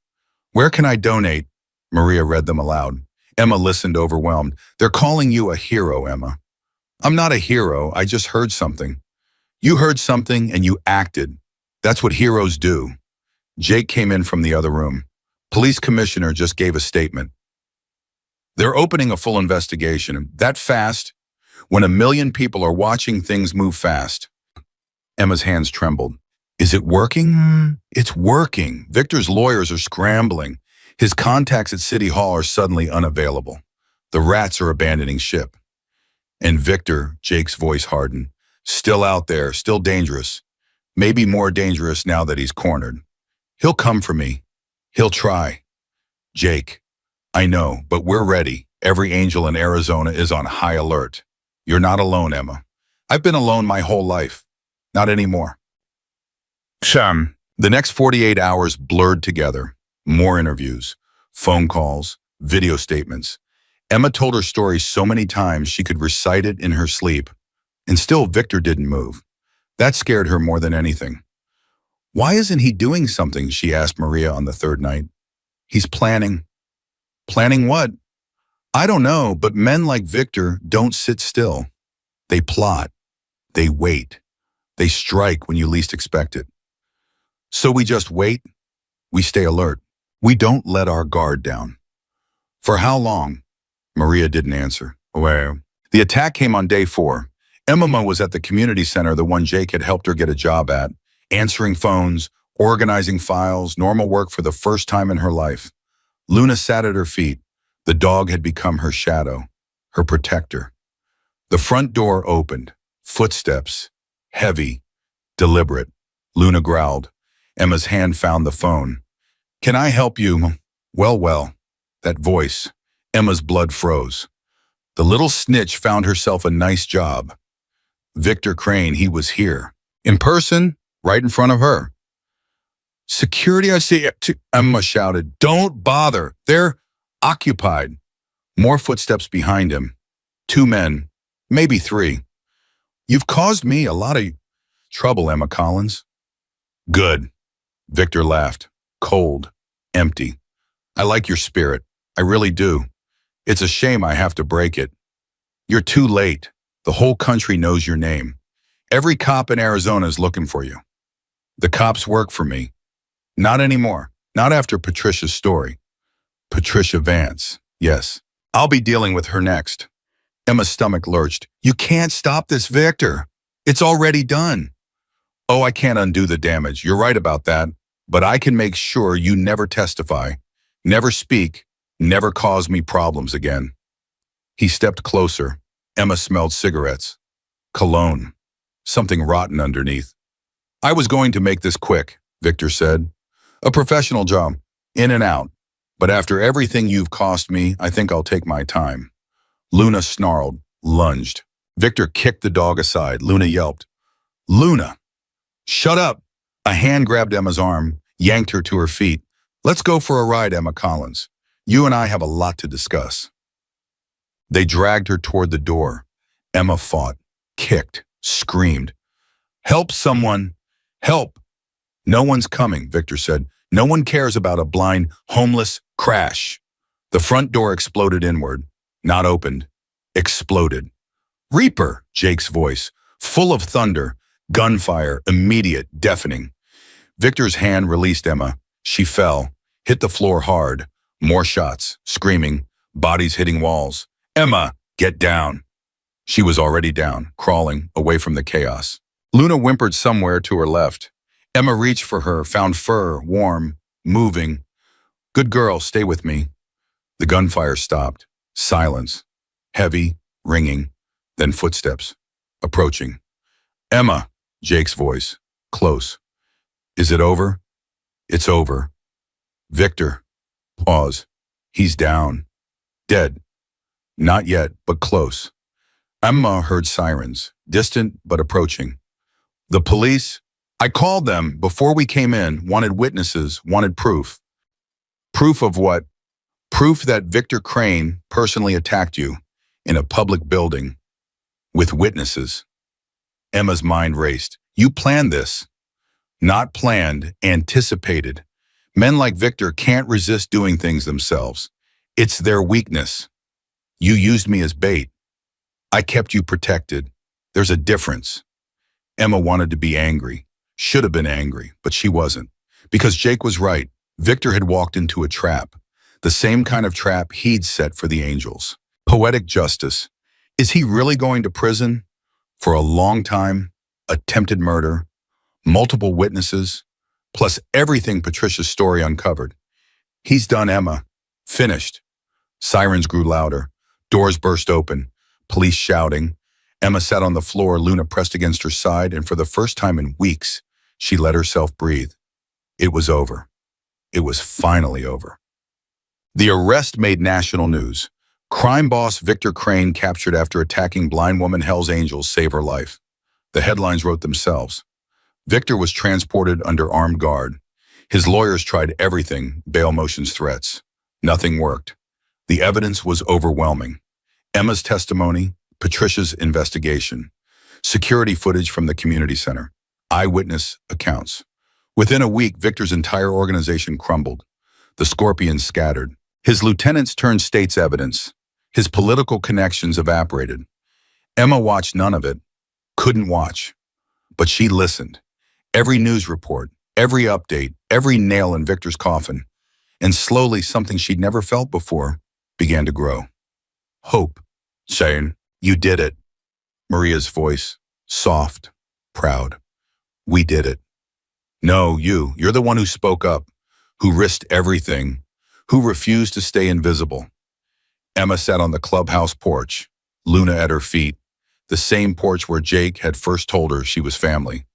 Where can I donate? Maria read them aloud. Emma listened, overwhelmed. They're calling you a hero, Emma. I'm not a hero. I just heard something. You heard something and you acted. That's what heroes do. Jake came in from the other room. Police commissioner just gave a statement. They're opening a full investigation. That fast? When 1 million people are watching, things move fast. Emma's hands trembled. Is it working? It's working. Victor's lawyers are scrambling. His contacts at City Hall are suddenly unavailable. The rats are abandoning ship. And Victor, Jake's voice hardened, still out there, still dangerous. Maybe more dangerous now that he's cornered. He'll come for me. He'll try. Jake, I know, but we're ready. Every angel in Arizona is on high alert. You're not alone, Emma. I've been alone my whole life. Not anymore. The next 48 hours blurred together. More interviews, phone calls, video statements. Emma told her story so many times she could recite it in her sleep. And still Victor didn't move. That scared her more than anything. Why isn't he doing something? She asked Maria on the third night. He's planning. Planning what? I don't know, but men like Victor don't sit still. They plot. They wait. They strike when you least expect it. So we just wait. We stay alert. We don't let our guard down. For how long? Maria didn't answer. Well, the attack came on day 4. Emma was at the community center, the one Jake had helped her get a job at, answering phones, organizing files, normal work for the first time in her life. Luna sat at her feet. The dog had become her shadow, her protector. The front door opened. Footsteps. Heavy. Deliberate. Luna growled. Emma's hand found the phone. Can I help you? Well. That voice. Emma's blood froze. The little snitch found herself a nice job. Victor Crane, he was here. In person, right in front of her. Security, I see. Emma shouted. Don't bother. They're occupied. More footsteps behind him. 2 men, maybe 3. You've caused me a lot of trouble, Emma Collins. Good. Victor laughed. Cold. Empty. I like your spirit. I really do. It's a shame I have to break it. You're too late. The whole country knows your name. Every cop in Arizona is looking for you. The cops work for me. Not anymore. Not after Patricia's story. Patricia Vance. Yes. I'll be dealing with her next. Emma's stomach lurched. You can't stop this, Victor. It's already done. Oh, I can't undo the damage. You're right about that. But I can make sure you never testify, never speak, never cause me problems again. He stepped closer. Emma smelled cigarettes. Cologne. Something rotten underneath. I was going to make this quick, Victor said. A professional job. In and out. But after everything you've cost me, I think I'll take my time. Luna snarled, lunged. Victor kicked the dog aside. Luna yelped. Luna! Shut up! A hand grabbed Emma's arm, yanked her to her feet. Let's go for a ride, Emma Collins. You and I have a lot to discuss. They dragged her toward the door. Emma fought, kicked, screamed. Help someone! Help! No one's coming, Victor said. No one cares about a blind, homeless crash. The front door exploded inward. Not opened. Exploded. Reaper, Jake's voice, full of thunder, gunfire, immediate, deafening. Victor's hand released Emma. She fell, hit the floor hard. More shots, screaming, bodies hitting walls. Emma, get down. She was already down, crawling, away from the chaos. Luna whimpered somewhere to her left. Emma reached for her, found fur, warm, moving. Good girl, stay with me. The gunfire stopped. Silence. Heavy, ringing, then footsteps. Approaching. Emma, Jake's voice. Close. Is it over? It's over. Victor. Pause. He's down. Dead. Not yet, but close. Emma heard sirens, distant but approaching. The police? I called them before we came in, wanted witnesses, wanted proof. Proof of what? Proof that Victor Crane personally attacked you in a public building with witnesses. Emma's mind raced. You planned this. Not planned, anticipated. Men like Victor can't resist doing things themselves. It's their weakness. You used me as bait. I kept you protected. There's a difference. Emma wanted to be angry. Should have been angry, but she wasn't. Because Jake was right. Victor had walked into a trap. The same kind of trap he'd set for the angels. Poetic justice. Is he really going to prison? For a long time? Attempted murder? Multiple witnesses? Plus everything Patricia's story uncovered. He's done, Emma. Finished. Sirens grew louder. Doors burst open. Police shouting. Emma sat on the floor, Luna pressed against her side, and for the first time in weeks, she let herself breathe. It was over. It was finally over. The arrest made national news. Crime boss Victor Crane captured after attacking blind woman Hell's Angels save her life. The headlines wrote themselves. Victor was transported under armed guard. His lawyers tried everything, bail motions, threats. Nothing worked. The evidence was overwhelming. Emma's testimony, Patricia's investigation, security footage from the community center, eyewitness accounts. Within a week, Victor's entire organization crumbled. The Scorpions scattered. His lieutenants turned state's evidence. His political connections evaporated. Emma watched none of it, couldn't watch. But she listened. Every news report, every update, every nail in Victor's coffin. And slowly, something she'd never felt before began to grow. Hope, saying, "You did it." Maria's voice, soft, proud. "We did it." "No, you're the one who spoke up, who risked everything, who refused to stay invisible." Emma sat on the clubhouse porch, Luna at her feet, the same porch where Jake had first told her she was family.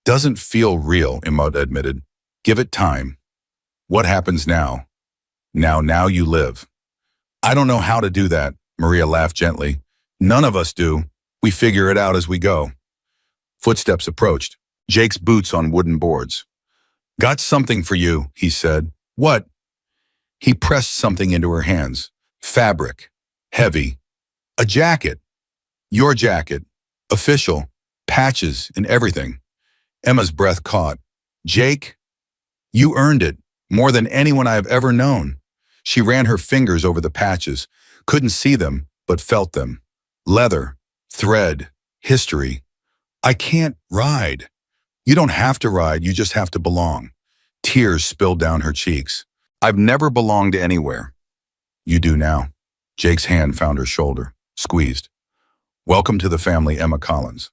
"Doesn't feel real," Emma admitted. "Give it time." "What happens now?" Now you live." "I don't know how to do that," Maria laughed gently. "None of us do. We figure it out as we go." Footsteps approached, Jake's boots on wooden boards. "Got something for you," he said. "What?" He pressed something into her hands. Fabric. Heavy. A jacket. Your jacket. Official. Patches and everything. Emma's breath caught. "Jake, you earned it, more than anyone I have ever known." She ran her fingers over the patches, couldn't see them, but felt them. Leather, thread, history. "I can't ride." "You don't have to ride, you just have to belong." Tears spilled down her cheeks. "I've never belonged anywhere." "You do now." Jake's hand found her shoulder, squeezed. "Welcome to the family, Emma Collins."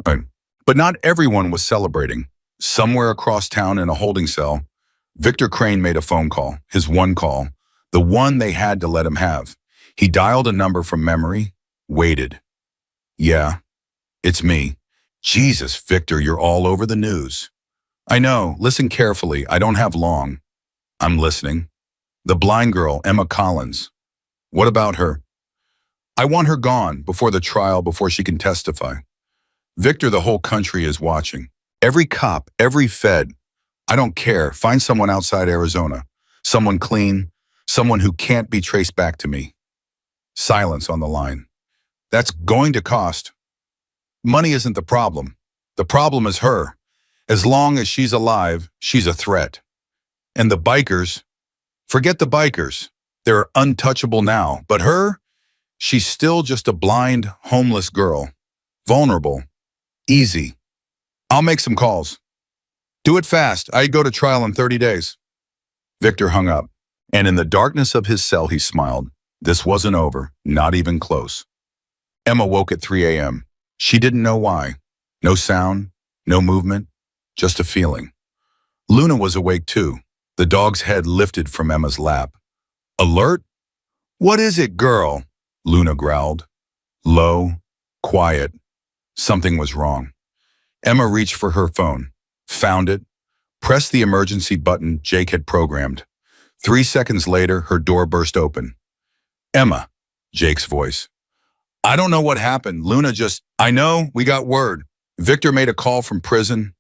But not everyone was celebrating. Somewhere across town in a holding cell, Victor Crane made a phone call, his one call, the one they had to let him have. He dialed a number from memory, waited. "Yeah, it's me." "Jesus, Victor, you're all over the news." "I know, listen carefully, I don't have long." "I'm listening." "The blind girl, Emma Collins." "What about her?" "I want her gone, before the trial, before she can testify." "Victor, the whole country is watching. Every cop, every fed. I don't care, find someone outside Arizona. Someone clean, someone who can't be traced back to me." Silence on the line. "That's going to cost." "Money isn't the problem. The problem is her. As long as she's alive, she's a threat." "And the bikers?" "Forget the bikers. They're untouchable now. But her? She's still just a blind, homeless girl. Vulnerable. Easy. I'll make some calls." "Do it fast. I go to trial in 30 days. Victor hung up, and in the darkness of his cell he smiled. This wasn't over, not even close. Emma woke at 3 a.m. She didn't know why. No sound, no movement, just a feeling. Luna was awake too, the dog's head lifted from Emma's lap. "Alert?" "What is it, girl?" Luna growled. Low, quiet. Something was wrong. Emma reached for her phone, found it, pressed the emergency button Jake had programmed. 3 seconds later, her door burst open. "Emma," Jake's voice. "I don't know what happened. Luna just—" "I know, we got word. Victor made a call from prison."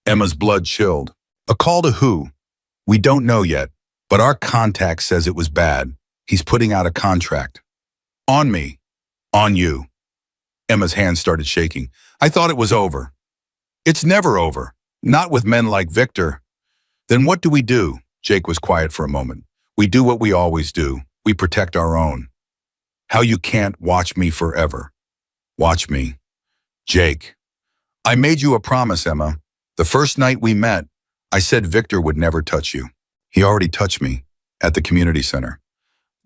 Emma's blood chilled. "A call to who?" "We don't know yet, but our contact says it was bad. He's putting out a contract." "On me." "On you." Emma's hands started shaking. "I thought it was over." "It's never over. Not with men like Victor." "Then what do we do?" Jake was quiet for a moment. "We do what we always do. We protect our own." "How you can't watch me forever." "Watch me." "Jake." "I made you a promise, Emma. The first night we met, I said Victor would never touch you. He already touched me, at the community center.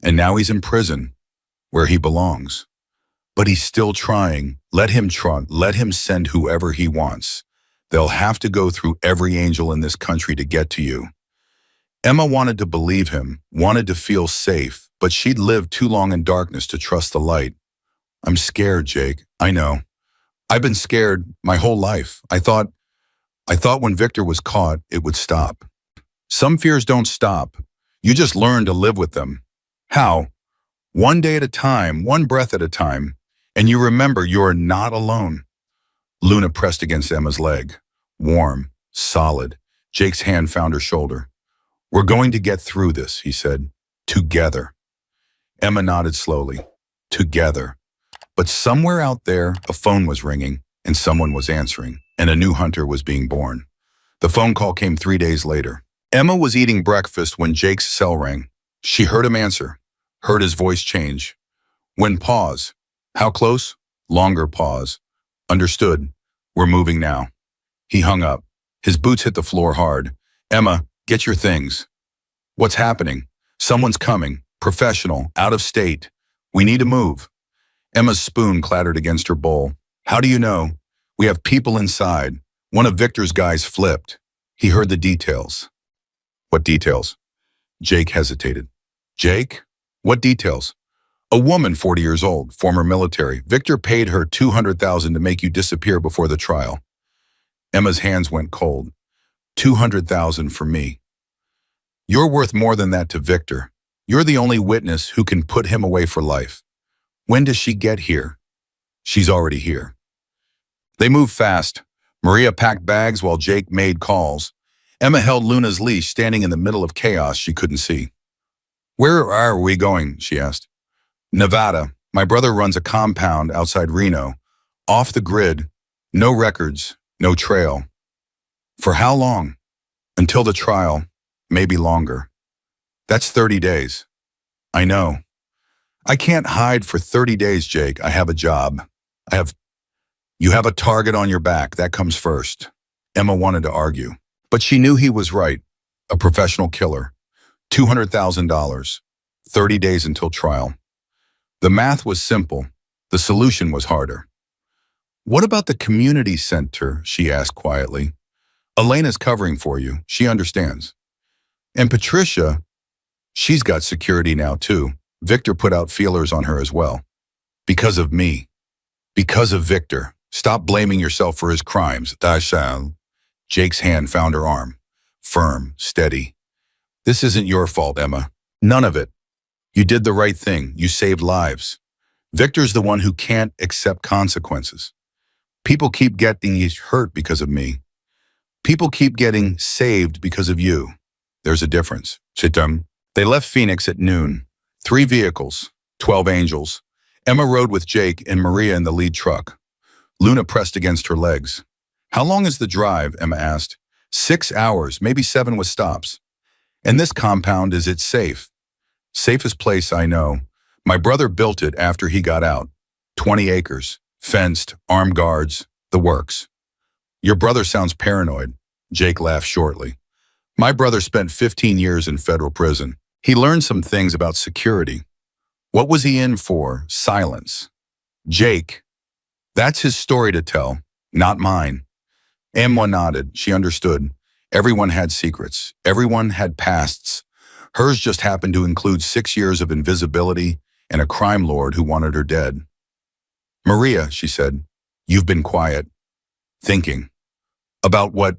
And now he's in prison, where he belongs. But he's still trying. Let him try. Let him send whoever he wants. They'll have to go through every angel in this country to get to you." Emma wanted to believe him, wanted to feel safe, but she'd lived too long in darkness to trust the light. "I'm scared, Jake. I know. I've been scared my whole life. I thought when Victor was caught, it would stop." "Some fears don't stop. You just learn to live with them." "How?" "One day at a time, one breath at a time. And you remember you're not alone." Luna pressed against Emma's leg. Warm, solid. Jake's hand found her shoulder. "We're going to get through this," he said. "Together." Emma nodded slowly. Together. But somewhere out there, a phone was ringing, and someone was answering, and a new hunter was being born. The phone call came 3 days later. Emma was eating breakfast when Jake's cell rang. She heard him answer, heard his voice change. When pause. How close? Longer pause. Understood. We're moving now. He hung up. His boots hit the floor hard. Emma, get your things. What's happening? Someone's coming. Professional. Out of state. We need to move. Emma's spoon clattered against her bowl. How do you know? We have people inside. One of Victor's guys flipped. He heard the details. What details? Jake hesitated. Jake? What details? A woman 40 years old, former military. Victor paid her $200,000 to make you disappear before the trial. Emma's hands went cold. $200,000 for me. You're worth more than that to Victor. You're the only witness who can put him away for life. When does she get here? She's already here. They moved fast. Maria packed bags while Jake made calls. Emma held Luna's leash, standing in the middle of chaos she couldn't see. Where are we going? She asked. Nevada. My brother runs a compound outside Reno. Off the grid. No records. No trail. For how long? Until the trial. Maybe longer. That's 30 days. I know. I can't hide for 30 days, Jake. I have a job. You have a target on your back. That comes first. Emma wanted to argue, but she knew he was right. A professional killer. $200,000. 30 days until trial. The math was simple. The solution was harder. What about the community center? She asked quietly. Elena's covering for you. She understands. And Patricia, she's got security now too. Victor put out feelers on her as well. Because of me. Because of Victor. Stop blaming yourself for his crimes. Dashal. Jake's hand found her arm. Firm, steady. This isn't your fault, Emma. None of it. You did the right thing. You saved lives. Victor's the one who can't accept consequences. People keep getting hurt because of me. People keep getting saved because of you. There's a difference. Chitam. They left Phoenix at noon. 3 vehicles, 12 angels. Emma rode with Jake and Maria in the lead truck. Luna pressed against her legs. How long is the drive? Emma asked. 6 hours, maybe 7 with stops. And this compound, is it safe? Safest place I know. My brother built it after he got out. 20 acres, fenced, armed guards, the works. Your brother sounds paranoid. Jake laughed shortly. My brother spent 15 years in federal prison. He learned some things about security. What was he in for? Silence. Jake. That's his story to tell, not mine. Emma nodded. She understood. Everyone had secrets. Everyone had pasts. Hers just happened to include 6 years of invisibility and a crime lord who wanted her dead. Maria, she said, you've been quiet. Thinking. About what?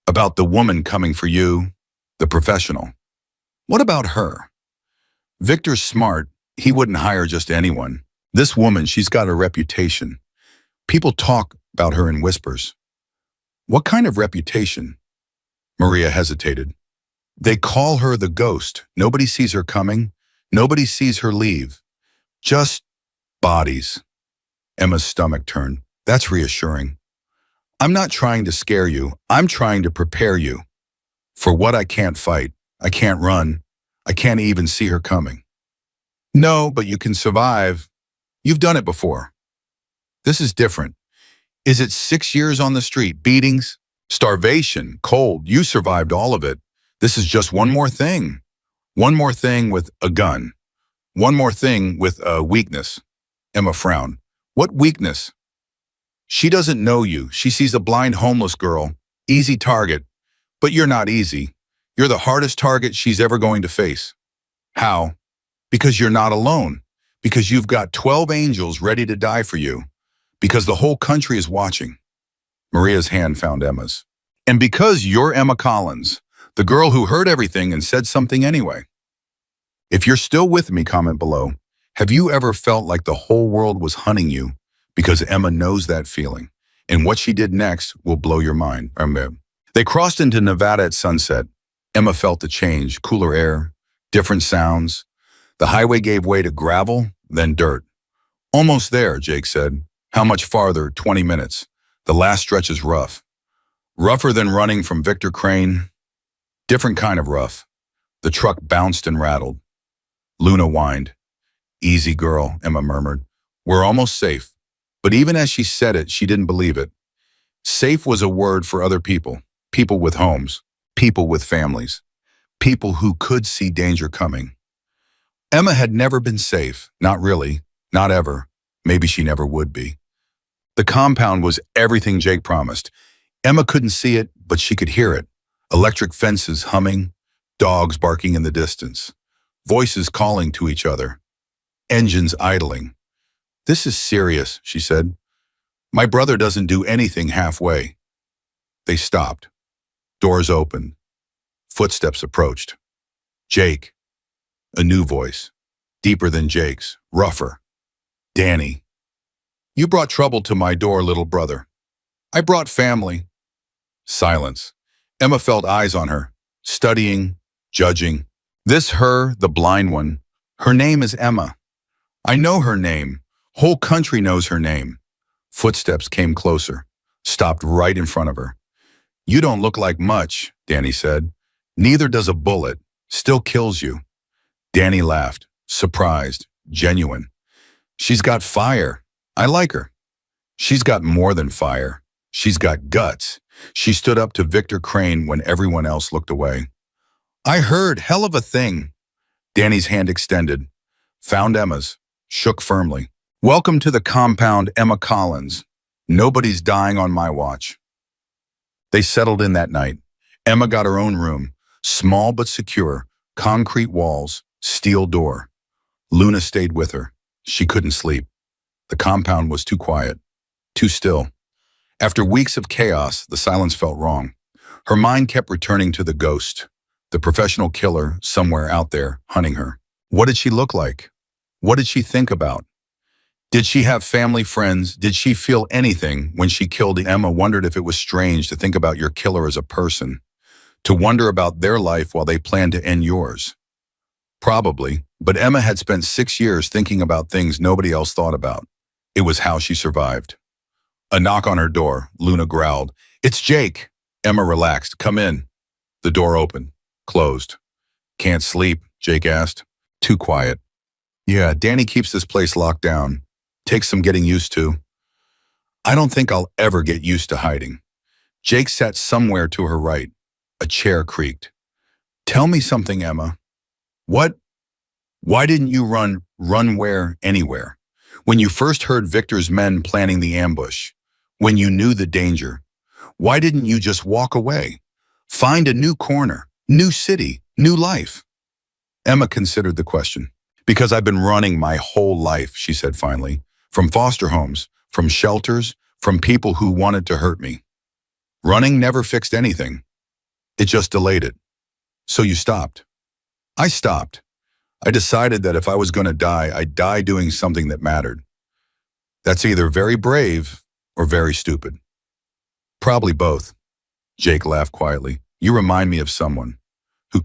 About the woman coming for you, the professional. What about her? Victor's smart. He wouldn't hire just anyone. This woman, she's got a reputation. People talk about her in whispers. What kind of reputation? Maria hesitated. They call her the ghost. Nobody sees her coming. Nobody sees her leave. Just bodies. Emma's stomach turned. That's reassuring. I'm not trying to scare you. I'm trying to prepare you. For what I can't fight. I can't run. I can't even see her coming. No, but you can survive. You've done it before. This is different. Is it 6 years on the street, beatings, starvation, cold? You survived all of it. This is just one more thing. One more thing with a gun. One more thing with a weakness. Emma frowned. What weakness? She doesn't know you. She sees a blind homeless girl. Easy target. But you're not easy. You're the hardest target she's ever going to face. How? Because you're not alone. Because you've got 12 angels ready to die for you. Because the whole country is watching. Maria's hand found Emma's. And because you're Emma Collins, the girl who heard everything and said something anyway. If you're still with me, comment below. Have you ever felt like the whole world was hunting you? Because Emma knows that feeling. And what she did next will blow your mind. They crossed into Nevada at sunset. Emma felt the change, cooler air, different sounds. The highway gave way to gravel, then dirt. Almost there, Jake said. How much farther? 20 minutes. The last stretch is rough. Rougher than running from Victor Crane? Different kind of rough. The truck bounced and rattled. Luna whined. Easy, girl, Emma murmured. We're almost safe. But even as she said it, she didn't believe it. Safe was a word for other people. People with homes. People with families. People who could see danger coming. Emma had never been safe. Not really. Not ever. Maybe she never would be. The compound was everything Jake promised. Emma couldn't see it, but she could hear it. Electric fences humming, dogs barking in the distance, voices calling to each other, engines idling. This is serious, she said. My brother doesn't do anything halfway. They stopped. Doors opened. Footsteps approached. Jake. A new voice. Deeper than Jake's. Rougher. Danny. You brought trouble to my door, little brother. I brought family. Silence. Emma felt eyes on her, studying, judging. This her, the blind one. Her name is Emma. I know her name. Whole country knows her name. Footsteps came closer, stopped right in front of her. You don't look like much, Danny said. Neither does a bullet. Still kills you. Danny laughed, surprised, genuine. She's got fire. I like her. She's got more than fire. She's got guts. She stood up to Victor Crane when everyone else looked away. I heard hell of a thing. Danny's hand extended, found Emma's, shook firmly. Welcome to the compound, Emma Collins. Nobody's dying on my watch. They settled in that night. Emma got her own room, small but secure, concrete walls, steel door. Luna stayed with her. She couldn't sleep. The compound was too quiet, too still. After weeks of chaos, the silence felt wrong. Her mind kept returning to the ghost, the professional killer somewhere out there hunting her. What did she look like? What did she think about? Did she have family, friends? Did she feel anything when she killed Emma? Wondered if it was strange to think about your killer as a person, to wonder about their life while they planned to end yours. Probably, but Emma had spent 6 years thinking about things nobody else thought about. It was how she survived. A knock on her door. Luna growled. It's Jake. Emma relaxed. Come in. The door opened. Closed. Can't sleep, Jake asked. Too quiet. Yeah, Danny keeps this place locked down. Takes some getting used to. I don't think I'll ever get used to hiding. Jake sat somewhere to her right. A chair creaked. Tell me something, Emma. What? Why didn't you run? Run where? Anywhere. When you first heard Victor's men planning the ambush, when you knew the danger, why didn't you just walk away? Find a new corner, new city, new life. Emma considered the question. Because I've been running my whole life, she said finally. From foster homes, from shelters, from people who wanted to hurt me. Running never fixed anything. It just delayed it. So you stopped. I stopped. I decided that if I was going to die, I'd die doing something that mattered. That's either very brave or very stupid. Probably both. Jake laughed quietly. You remind me of someone. Who?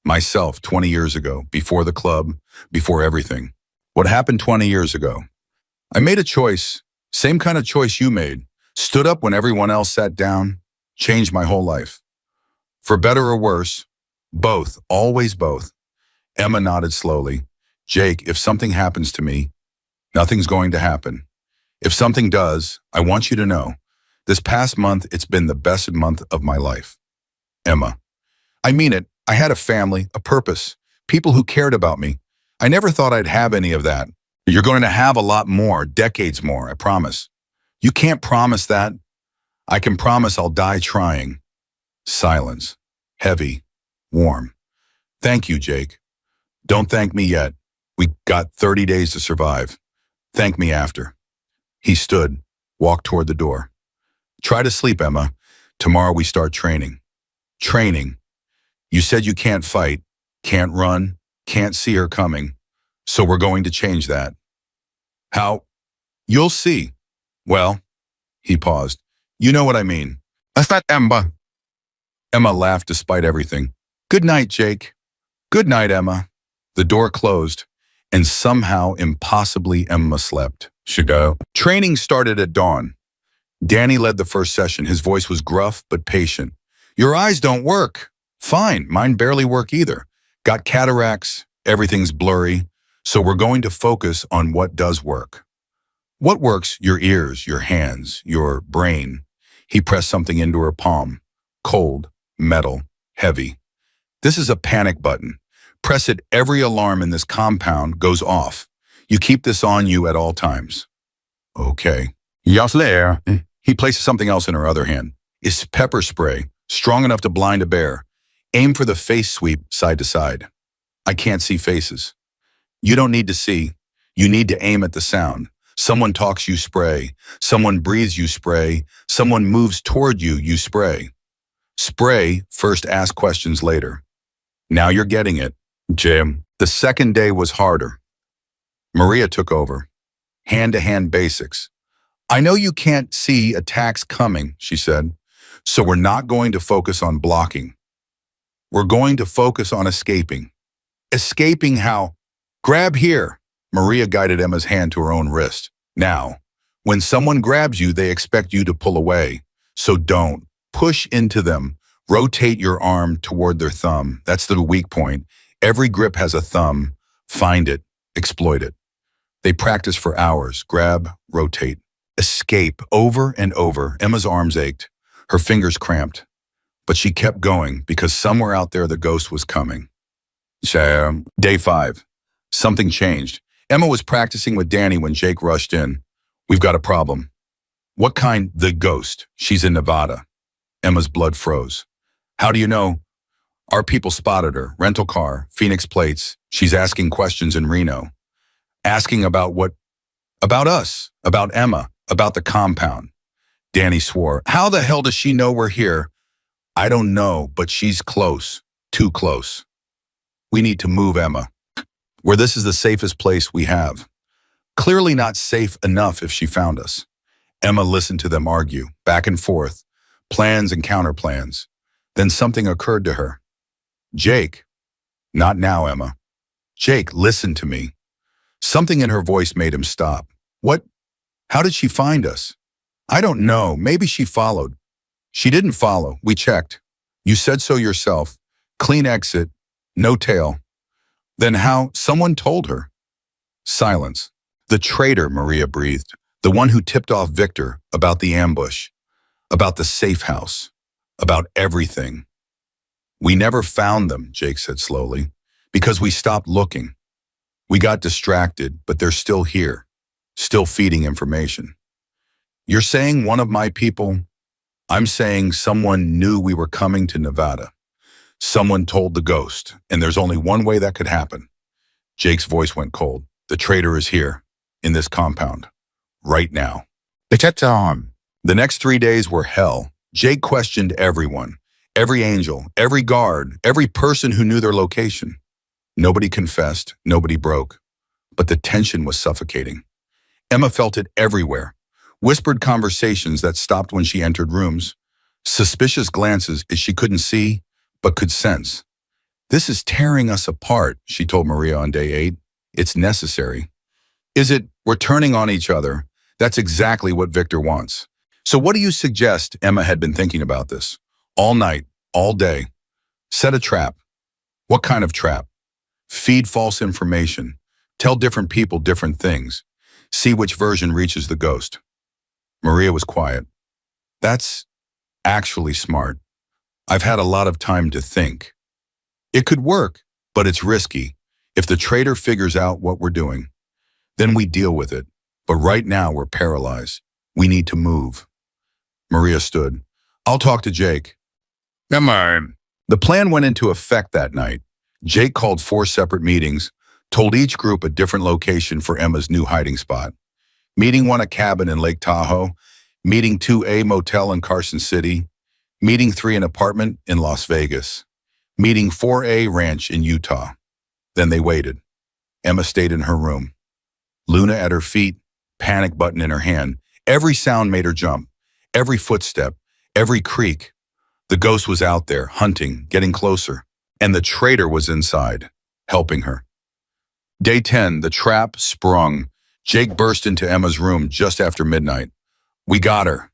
Myself, 20 years ago, before the club, before everything. What happened 20 years ago? I made a choice, same kind of choice you made. Stood up when everyone else sat down, changed my whole life. For better or worse, both, always both. Emma nodded slowly. Jake, if something happens to me, nothing's going to happen. If something does, I want you to know, this past month, it's been the best month of my life. Emma, I mean it. I had a family, a purpose, people who cared about me. I never thought I'd have any of that. You're going to have a lot more, decades more, I promise. You can't promise that. I can promise I'll die trying. Silence. Heavy. Warm. Thank you, Jake. Don't thank me yet. We got 30 days to survive. Thank me after. He stood, walked toward the door. Try to sleep, Emma. Tomorrow we start training. Training. You said you can't fight, can't run, can't see her coming. So we're going to change that. How? You'll see. Well, he paused. You know what I mean. That's not Emma. Emma laughed despite everything. Good night, Jake. Good night, Emma. The door closed, and somehow, impossibly, Emma slept. Training started at dawn. Danny led the first session. His voice was gruff but patient. Your eyes don't work. Fine, mine barely work either. Got cataracts, everything's blurry, so we're going to focus on what does work. What works? Your ears, your hands, your brain. He pressed something into her palm. Cold, metal, heavy. This is a panic button. Press it, every alarm in this compound goes off. You keep this on you at all times. Okay. Yasler. He places something else in her other hand. It's pepper spray, strong enough to blind a bear. Aim for the face sweep side to side. I can't see faces. You don't need to see. You need to aim at the sound. Someone talks, you spray. Someone breathes, you spray. Someone moves toward you, you spray. Spray, first ask questions later. Now you're getting it, Jim. The second day was harder. Maria took over. Hand-to-hand basics. I know you can't see attacks coming, she said, so we're not going to focus on blocking. We're going to focus on escaping. Escaping how? Grab here. Maria guided Emma's hand to her own wrist. Now, when someone grabs you, they expect you to pull away. So don't. Push into them. Rotate your arm toward their thumb. That's the weak point. Every grip has a thumb. Find it. Exploit it. They practiced for hours. Grab, rotate. Escape over and over. Emma's arms ached. Her fingers cramped. But she kept going because somewhere out there the ghost was coming. Day 5. Something changed. Emma was practicing with Danny when Jake rushed in. We've got a problem. What kind? The ghost. She's in Nevada. Emma's blood froze. How do you know? Our people spotted her. Rental car, Phoenix plates. She's asking questions in Reno. Asking about what? About us. About Emma. About the compound. Danny swore. How the hell does she know we're here? I don't know, but she's close. Too close. We need to move Emma. Where this is the safest place we have. Clearly not safe enough if she found us. Emma listened to them argue, back and forth, plans and counterplans. Then something occurred to her. Jake. Not now, Emma. Jake, listen to me. Something in her voice made him stop. What? How did she find us? I don't know. Maybe she followed. She didn't follow. We checked. You said so yourself. Clean exit. No tail. Then how? Someone told her. Silence. The traitor, Maria breathed. The one who tipped off Victor about the ambush. About the safe house. About everything. We never found them, Jake said slowly, because we stopped looking. We got distracted, but they're still here. Still feeding information. You're saying one of my people? I'm saying someone knew we were coming to Nevada. Someone told the ghost, and there's only one way that could happen. Jake's voice went cold. The traitor is here, in this compound, right now. The next 3 days were hell. Jake questioned everyone, every angel, every guard, every person who knew their location. Nobody confessed, nobody broke, but the tension was suffocating. Emma felt it everywhere. Whispered conversations that stopped when she entered rooms. Suspicious glances as she couldn't see, but could sense. This is tearing us apart, she told Maria on day 8. It's necessary. Is it? We're turning on each other. That's exactly what Victor wants. So what do you suggest? Emma had been thinking about this. All night, all day. Set a trap. What kind of trap? Feed false information. Tell different people different things. See which version reaches the ghost. Maria was quiet. That's actually smart. I've had a lot of time to think. It could work, but it's risky. If the traitor figures out what we're doing, then we deal with it. But right now we're paralyzed. We need to move. Maria stood. I'll talk to Jake. Come on. The plan went into effect that night. Jake called 4 separate meetings, told each group a different location for Emma's new hiding spot. Meeting 1 a cabin in Lake Tahoe, meeting 2 a motel in Carson City, meeting 3 an apartment in Las Vegas, meeting 4A ranch in Utah. Then they waited. Emma stayed in her room. Luna at her feet, panic button in her hand. Every sound made her jump. Every footstep, every creak. The ghost was out there, hunting, getting closer. And the traitor was inside, helping her. Day 10, the trap sprung. Jake burst into Emma's room just after midnight. We got her.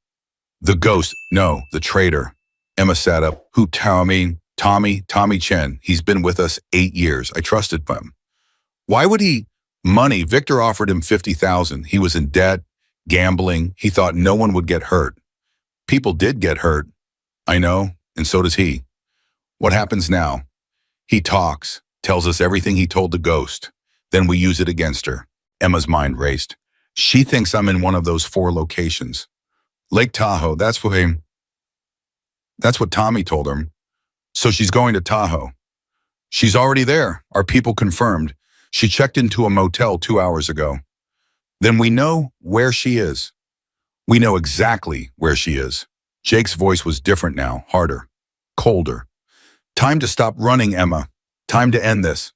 The ghost, no, the traitor. Emma sat up. Who, Tommy? Tommy Chen. He's been with us 8 years. I trusted him. Why would he? Money. Victor offered him 50,000. He was in debt, gambling. He thought no one would get hurt. People did get hurt. I know, and so does he. What happens now? He talks, tells us everything he told the ghost. Then we use it against her. Emma's mind raced. She thinks I'm in one of those 4 locations. Lake Tahoe, that's what Tommy told her. So she's going to Tahoe. She's already there, our people confirmed. She checked into a motel 2 hours ago. Then we know where she is. We know exactly where she is. Jake's voice was different now, harder, colder. Time to stop running, Emma. Time to end this.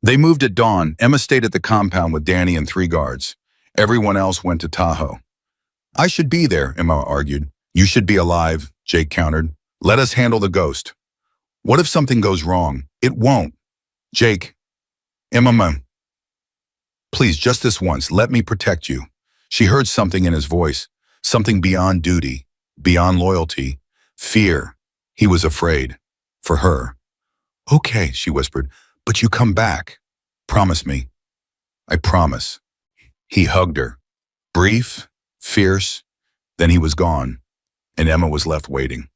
They moved at dawn. Emma stayed at the compound with Danny and 3 guards. Everyone else went to Tahoe. I should be there, Emma argued. You should be alive, Jake countered. Let us handle the ghost. What if something goes wrong? It won't. Jake. Emma. Please, just this once, let me protect you. She heard something in his voice, something beyond duty, beyond loyalty, fear. He was afraid. For her. Okay, she whispered, but you come back. Promise me. I promise. He hugged her. Brief, fierce, then he was gone, and Emma was left waiting.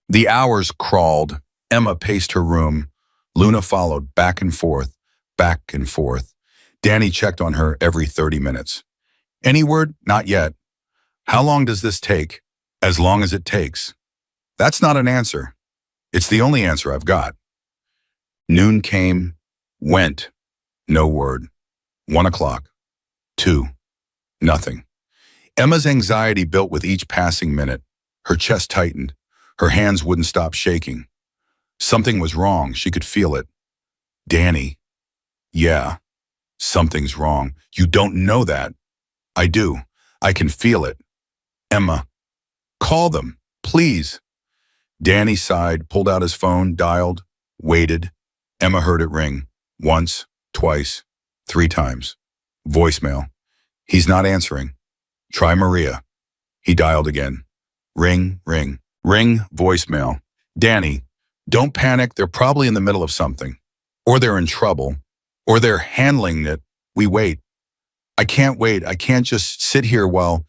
The hours crawled. Emma paced her room. Luna followed, back and forth, back and forth. Danny checked on her every 30 minutes. Any word? Not yet. How long does this take? As long as it takes. That's not an answer. It's the only answer I've got. Noon came, went, no word. 1 o'clock, 2, nothing. Emma's anxiety built with each passing minute. Her chest tightened. Her hands wouldn't stop shaking. Something was wrong. She could feel it. Danny. Yeah, something's wrong. You don't know that. I do. I can feel it. Emma. Call them, please. Danny sighed, pulled out his phone, dialed, waited. Emma heard it ring. Once, twice, 3 times. Voicemail. He's not answering. Try Maria. He dialed again. Ring, ring, ring, voicemail. Danny, don't panic. They're probably in the middle of something. Or they're in trouble. Or they're handling it. We wait. I can't wait. I can't just sit here while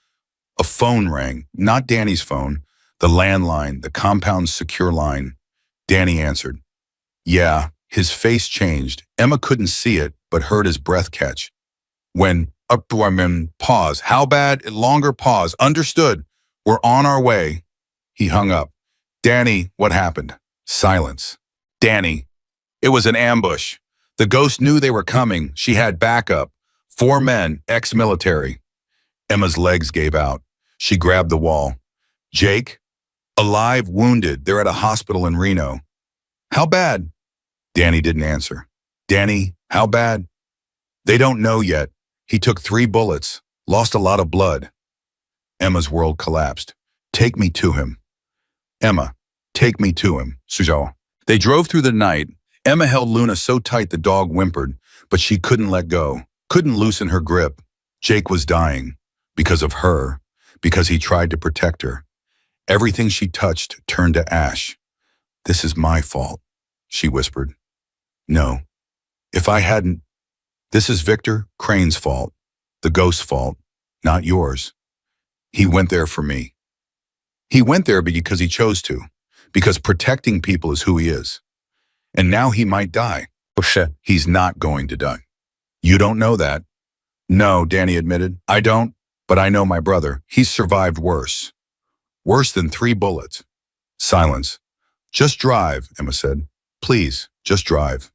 a phone rang. Not Danny's phone. The landline, the compound's secure line. Danny answered. Yeah, his face changed. Emma couldn't see it, but heard his breath catch. When, pause. How bad? Longer pause. Understood. We're on our way. He hung up. Danny, what happened? Silence. Danny. It was an ambush. The ghost knew they were coming. She had backup. 4 men, ex-military. Emma's legs gave out. She grabbed the wall. Jake? Alive, wounded. They're at a hospital in Reno. How bad? Danny didn't answer. Danny, how bad? They don't know yet. He took 3 bullets, lost a lot of blood. Emma's world collapsed. Take me to him. Emma, take me to him. Suzhou. They drove through the night. Emma held Luna so tight the dog whimpered, but she couldn't let go, couldn't loosen her grip. Jake was dying. Because of her. Because he tried to protect her. Everything she touched turned to ash. This is my fault, she whispered. No. If I hadn't, this is Victor Crane's fault, the ghost's fault, not yours. He went there for me. He went there because he chose to, because protecting people is who he is. And now he might die. He's not going to die. You don't know that. No, Danny admitted. I don't, but I know my brother. He's survived worse. Worse than 3 bullets. Silence. Just drive, Emma said. Please, just drive.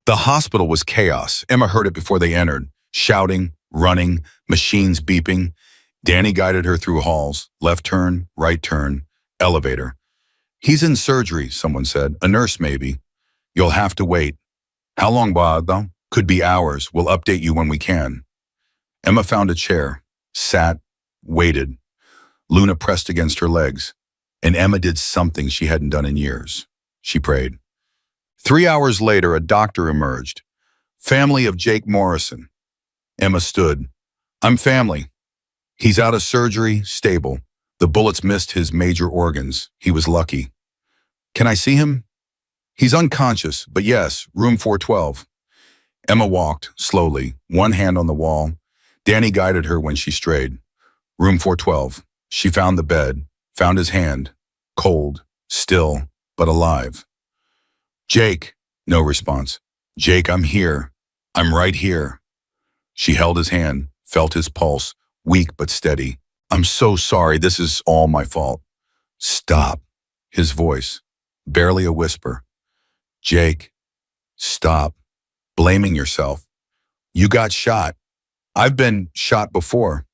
The hospital was chaos. Emma heard it before they entered. Shouting, running, machines beeping. Danny guided her through halls. Left turn, right turn, elevator. He's in surgery, someone said. A nurse, maybe. You'll have to wait. How long, though? Could be hours. We'll update you when we can. Emma found a chair, sat, waited. Luna pressed against her legs, and Emma did something she hadn't done in years. She prayed. 3 hours later, a doctor emerged. Family of Jake Morrison. Emma stood. I'm family. He's out of surgery, stable. The bullets missed his major organs. He was lucky. Can I see him? He's unconscious, but yes, room 412. Emma walked, slowly, one hand on the wall. Danny guided her when she strayed. Room 412. She found the bed, found his hand. Cold, still, but alive. Jake. No response. Jake, I'm here. I'm right here. She held his hand, felt his pulse, weak but steady. I'm so sorry, this is all my fault. Stop. His voice, barely a whisper. Jake, stop blaming yourself. You got shot. I've been shot before.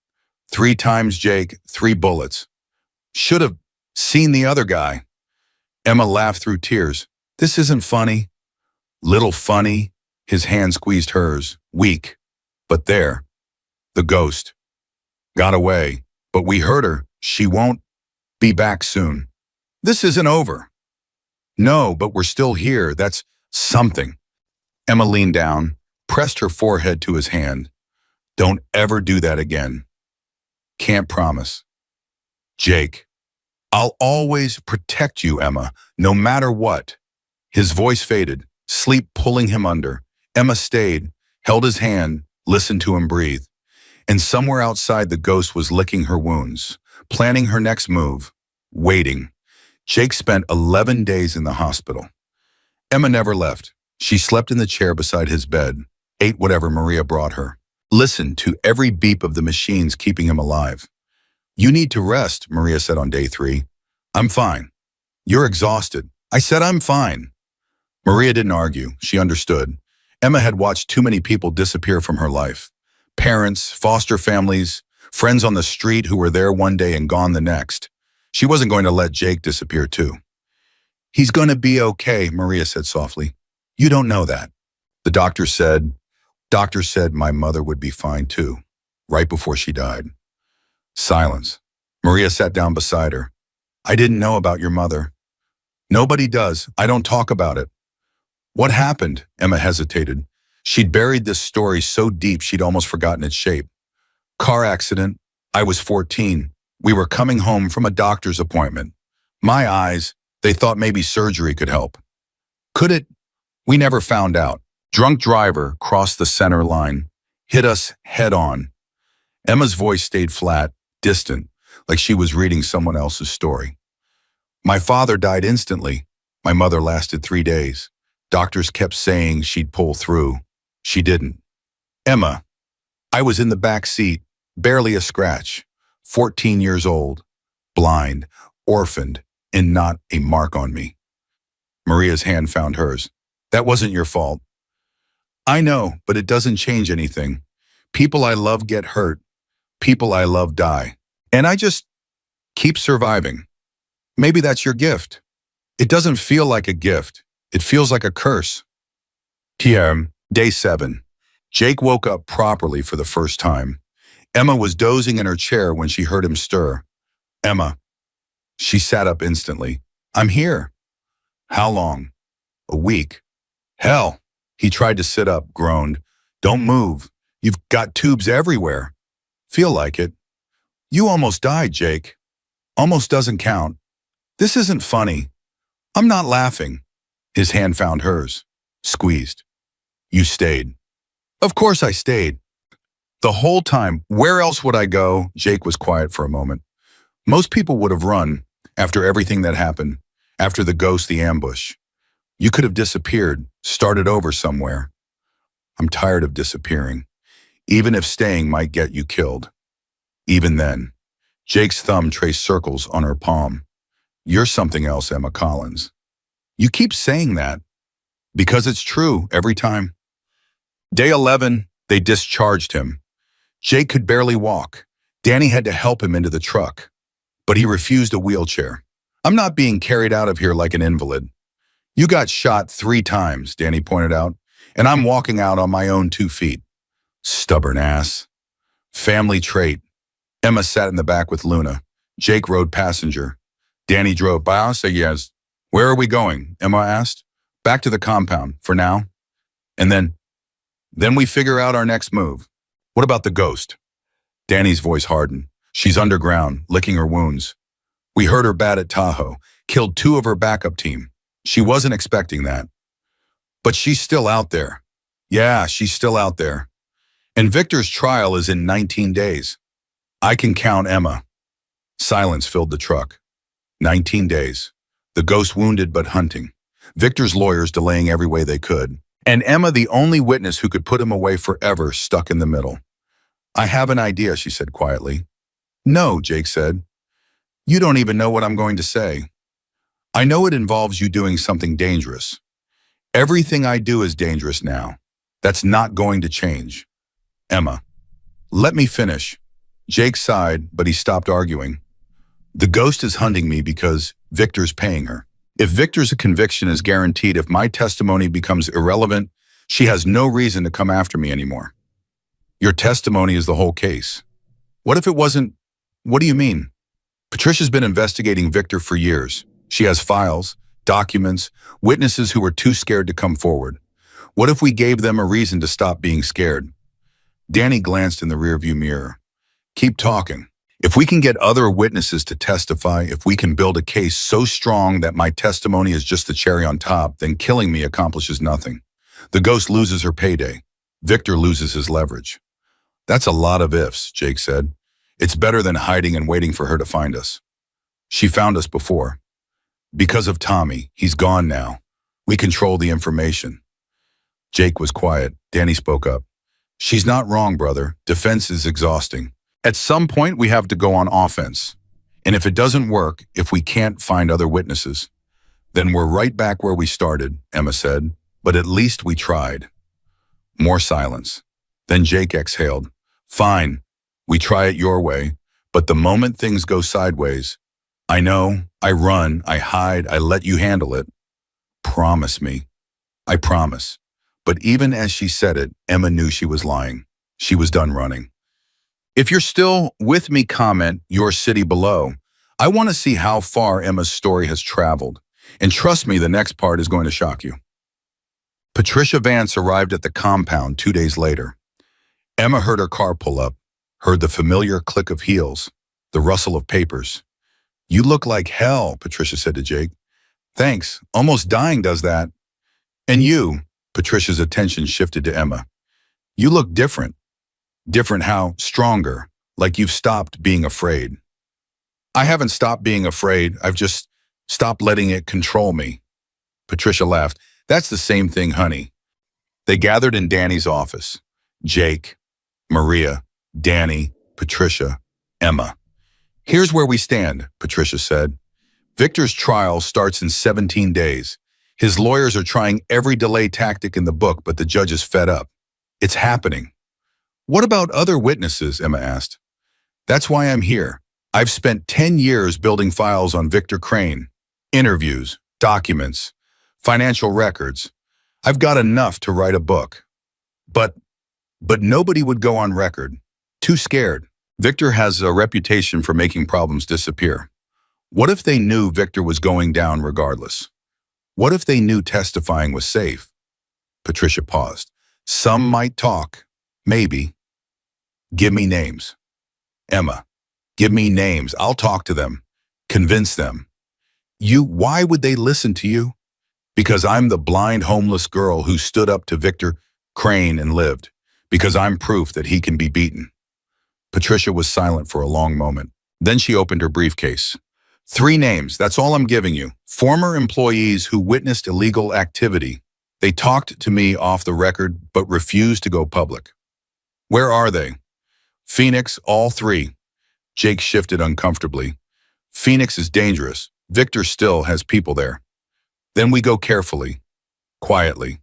3 times, Jake, 3 bullets. Should have seen the other guy. Emma laughed through tears. This isn't funny. Little funny. His hand squeezed hers, weak. But there, the ghost. Got away, but we heard her. She won't be back soon. This isn't over. No, but we're still here. That's something. Emma leaned down, pressed her forehead to his hand. Don't ever do that again. Can't promise. Jake, I'll always protect you, Emma, no matter what. His voice faded, sleep pulling him under. Emma stayed, held his hand, listened to him breathe. And somewhere outside, the ghost was licking her wounds, planning her next move, waiting. Jake spent 11 days in the hospital. Emma never left. She slept in the chair beside his bed, ate whatever Maria brought her, listened to every beep of the machines keeping him alive. You need to rest, Maria said on day 3. I'm fine. You're exhausted. I said I'm fine. Maria didn't argue. She understood. Emma had watched too many people disappear from her life. Parents, foster families, friends on the street who were there one day and gone the next. She wasn't going to let Jake disappear too. He's going to be okay, Maria said softly. You don't know that. The doctor said my mother would be fine too, right before she died. Silence. Maria sat down beside her. I didn't know about your mother. Nobody does. I don't talk about it. What happened? Emma hesitated. She'd buried this story so deep she'd almost forgotten its shape. Car accident. I was 14. We were coming home from a doctor's appointment. My eyes, they thought maybe surgery could help. Could it? We never found out. Drunk driver crossed the center line, hit us head on. Emma's voice stayed flat, distant, like she was reading someone else's story. My father died instantly. My mother lasted 3 days. Doctors kept saying she'd pull through. She didn't. Emma, I was in the back seat, barely a scratch, 14 years old, blind, orphaned, and not a mark on me. Maria's hand found hers. That wasn't your fault. I know, but it doesn't change anything. People I love get hurt. People I love die. And I just keep surviving. Maybe that's your gift. It doesn't feel like a gift. It feels like a curse. Day 7. Jake woke up properly for the first time. Emma was dozing in her chair when she heard him stir. Emma. She sat up instantly. I'm here. How long? A week. Hell. He tried to sit up, groaned. Don't move. You've got tubes everywhere. Feel like it. You almost died, Jake. Almost doesn't count. This isn't funny. I'm not laughing. His hand found hers. Squeezed. You stayed. Of course I stayed. The whole time. Where else would I go? Jake was quiet for a moment. Most people would have run after everything that happened, after the ghost, the ambush. You could have disappeared, started over somewhere. I'm tired of disappearing, even if staying might get you killed. Even then, Jake's thumb traced circles on her palm. You're something else, Emma Collins. You keep saying that because it's true every time. Day 11, they discharged him. Jake could barely walk. Danny had to help him into the truck, but he refused a wheelchair. I'm not being carried out of here like an invalid. You got shot 3 times, Danny pointed out, and I'm walking out on my own 2 feet. Stubborn ass. Family trait. Emma sat in the back with Luna. Jake rode passenger. Danny drove. By said yes. Where are we going? Emma asked. Back to the compound, for now. And then we figure out our next move. What about the ghost? Danny's voice hardened. She's underground, licking her wounds. We heard her bad at Tahoe, killed 2 of her backup team. She wasn't expecting that. But she's still out there. Yeah, she's still out there. And Victor's trial is in 19 days. I can count Emma. Silence filled the truck. 19 days. The ghost wounded but hunting. Victor's lawyers delaying every way they could. And Emma, the only witness who could put him away forever, stuck in the middle. I have an idea, she said quietly. No, Jake said. You don't even know what I'm going to say. I know it involves you doing something dangerous. Everything I do is dangerous now. That's not going to change. Emma. Let me finish. Jake sighed, but he stopped arguing. The ghost is hunting me because Victor's paying her. If Victor's conviction is guaranteed, if my testimony becomes irrelevant, she has no reason to come after me anymore. Your testimony is the whole case. What if it wasn't? What do you mean? Patricia's been investigating Victor for years. She has files, documents, witnesses who were too scared to come forward. What if we gave them a reason to stop being scared? Danny glanced in the rearview mirror. Keep talking. If we can get other witnesses to testify, if we can build a case so strong that my testimony is just the cherry on top, then killing me accomplishes nothing. The ghost loses her payday. Victor loses his leverage. That's a lot of ifs, Jake said. It's better than hiding and waiting for her to find us. She found us before. Because of Tommy, he's gone now. We control the information. Jake was quiet. Danny spoke up. She's not wrong, brother. Defense is exhausting. At some point, we have to go on offense. And if it doesn't work, if we can't find other witnesses, then we're right back where we started, Emma said. But at least we tried. More silence. Then Jake exhaled. Fine, we try it your way, but the moment things go sideways, I know, I run, I hide, I let you handle it. Promise me. I promise. But even as she said it, Emma knew she was lying. She was done running. If you're still with me, comment your city below. I want to see how far Emma's story has traveled. And trust me, the next part is going to shock you. Patricia Vance arrived at the compound 2 days later. Emma heard her car pull up, heard the familiar click of heels, the rustle of papers. You look like hell, Patricia said to Jake. Thanks, almost dying does that. And you, Patricia's attention shifted to Emma. You look different. Different how? Stronger, like you've stopped being afraid. I haven't stopped being afraid, I've just stopped letting it control me. Patricia laughed. That's the same thing, honey. They gathered in Danny's office. Jake, Maria, Danny, Patricia, Emma. Here's where we stand, Patricia said. Victor's trial starts in 17 days. His lawyers are trying every delay tactic in the book, but the judge is fed up. It's happening. What about other witnesses? Emma asked. That's why I'm here. I've spent 10 years building files on Victor Crane. Interviews, documents, financial records. I've got enough to write a book. But nobody would go on record. Too scared. Victor has a reputation for making problems disappear. What if they knew Victor was going down regardless? What if they knew testifying was safe? Patricia paused. Some might talk. Maybe. Give me names. Emma, give me names. I'll talk to them. Convince them. Why would they listen to you? Because I'm the blind homeless girl who stood up to Victor Crane and lived. Because I'm proof that he can be beaten. Patricia was silent for a long moment. Then she opened her briefcase. 3 names, that's all I'm giving you. Former employees who witnessed illegal activity. They talked to me off the record, but refused to go public. Where are they? Phoenix, all 3. Jake shifted uncomfortably. Phoenix is dangerous. Victor still has people there. Then we go carefully, quietly.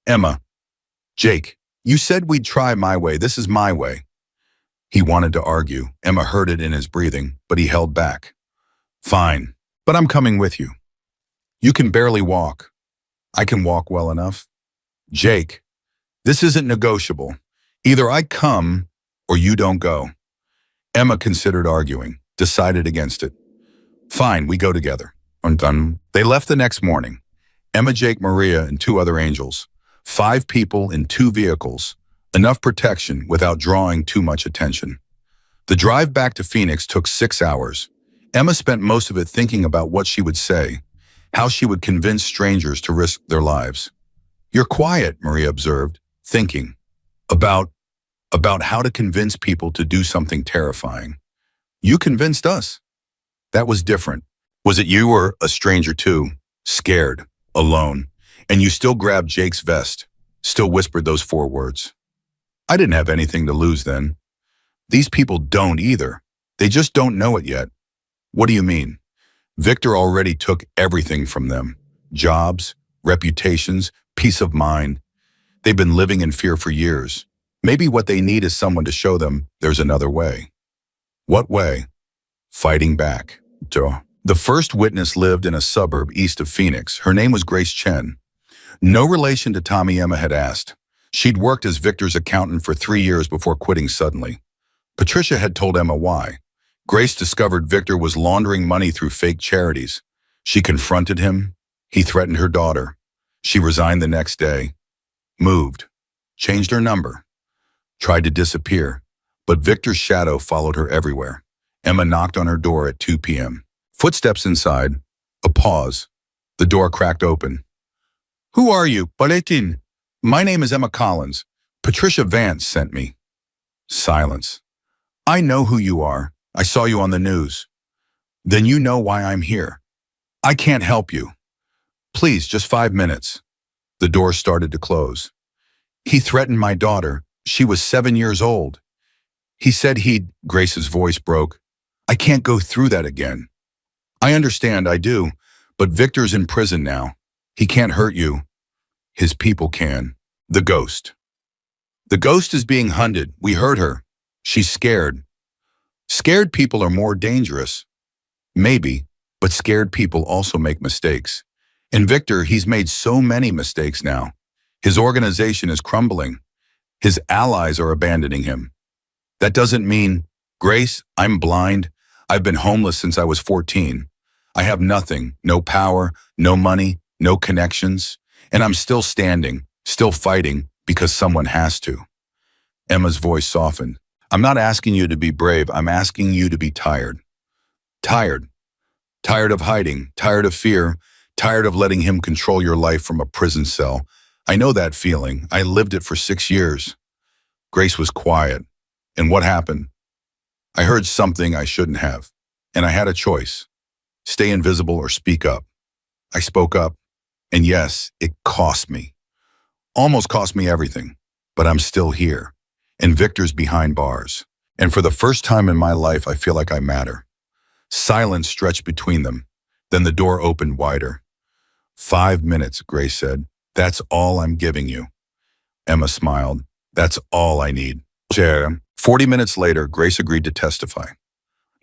Emma, Jake, you said we'd try my way. This is my way. He wanted to argue. Emma heard it in his breathing, but he held back. Fine, but I'm coming with you. You can barely walk. I can walk well enough. Jake, this isn't negotiable. Either I come or you don't go. Emma considered arguing, decided against it. Fine, we go together. Undone. They left the next morning. Emma, Jake, Maria, and 2 other angels. 5 people in 2 vehicles. Enough protection without drawing too much attention. The drive back to Phoenix took 6 hours. Emma spent most of it thinking about what she would say, how she would convince strangers to risk their lives. "You're quiet," Maria observed, thinking about how to convince people to do something terrifying. "You convinced us." That was different. Was it you or a stranger too? Scared, alone, and you still grabbed Jake's vest, still whispered those 4 words. "I didn't have anything to lose then." "These people don't either. They just don't know it yet." "What do you mean?" "Victor already took everything from them. Jobs, reputations, peace of mind. They've been living in fear for years. Maybe what they need is someone to show them there's another way." "What way?" "Fighting back." Duh. The first witness lived in a suburb east of Phoenix. Her name was Grace Chen. No relation to Tommy, Emma had asked. She'd worked as Victor's accountant for 3 years before quitting suddenly. Patricia had told Emma why. Grace discovered Victor was laundering money through fake charities. She confronted him. He threatened her daughter. She resigned the next day. Moved. Changed her number. Tried to disappear. But Victor's shadow followed her everywhere. Emma knocked on her door at 2 p.m. Footsteps inside. A pause. The door cracked open. "Who are you, Paletin?" "My name is Emma Collins. Patricia Vance sent me." Silence. "I know who you are. I saw you on the news." "Then you know why I'm here." "I can't help you." "Please, just 5 minutes." The door started to close. "He threatened my daughter. She was 7 years old. He said he'd..." Grace's voice broke. "I can't go through that again." "I understand, I do. But Victor's in prison now. He can't hurt you. His people can." The ghost. "The ghost is being hunted. We heard her. She's scared." "Scared people are more dangerous." "Maybe, but scared people also make mistakes. And Victor, he's made so many mistakes now. His organization is crumbling. His allies are abandoning him. That doesn't mean..." "Grace, I'm blind. I've been homeless since I was 14. I have nothing, no power, no money, no connections. And I'm still standing, still fighting, because someone has to." Emma's voice softened. "I'm not asking you to be brave. I'm asking you to be tired. Tired. Tired of hiding, tired of fear, tired of letting him control your life from a prison cell. I know that feeling. I lived it for 6 years." Grace was quiet. "And what happened?" "I heard something I shouldn't have. And I had a choice. Stay invisible or speak up. I spoke up. And yes, it cost me. Almost cost me everything. But I'm still here. And Victor's behind bars. And for the first time in my life, I feel like I matter." Silence stretched between them. Then the door opened wider. 5 minutes, Grace said. "That's all I'm giving you." Emma smiled. "That's all I need." 40 minutes later, Grace agreed to testify.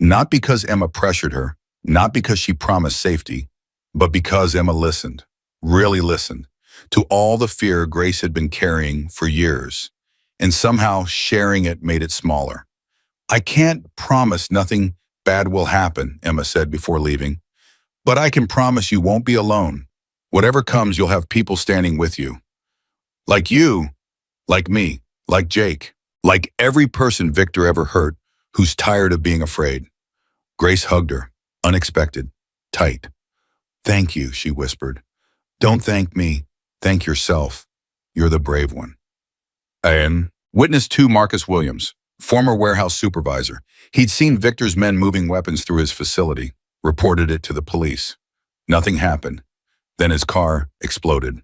Not because Emma pressured her, not because she promised safety, but because Emma listened, really listened, to all the fear Grace had been carrying for years, and somehow sharing it made it smaller. "I can't promise nothing bad will happen," Emma said before leaving, "but I can promise you won't be alone. Whatever comes, you'll have people standing with you. Like you, like me, like Jake, like every person Victor ever hurt who's tired of being afraid." Grace hugged her, unexpected, tight. "Thank you," she whispered. "Don't thank me. Thank yourself. You're the brave one." And Witness 2, Marcus Williams, former warehouse supervisor. He'd seen Victor's men moving weapons through his facility, reported it to the police. Nothing happened. Then his car exploded.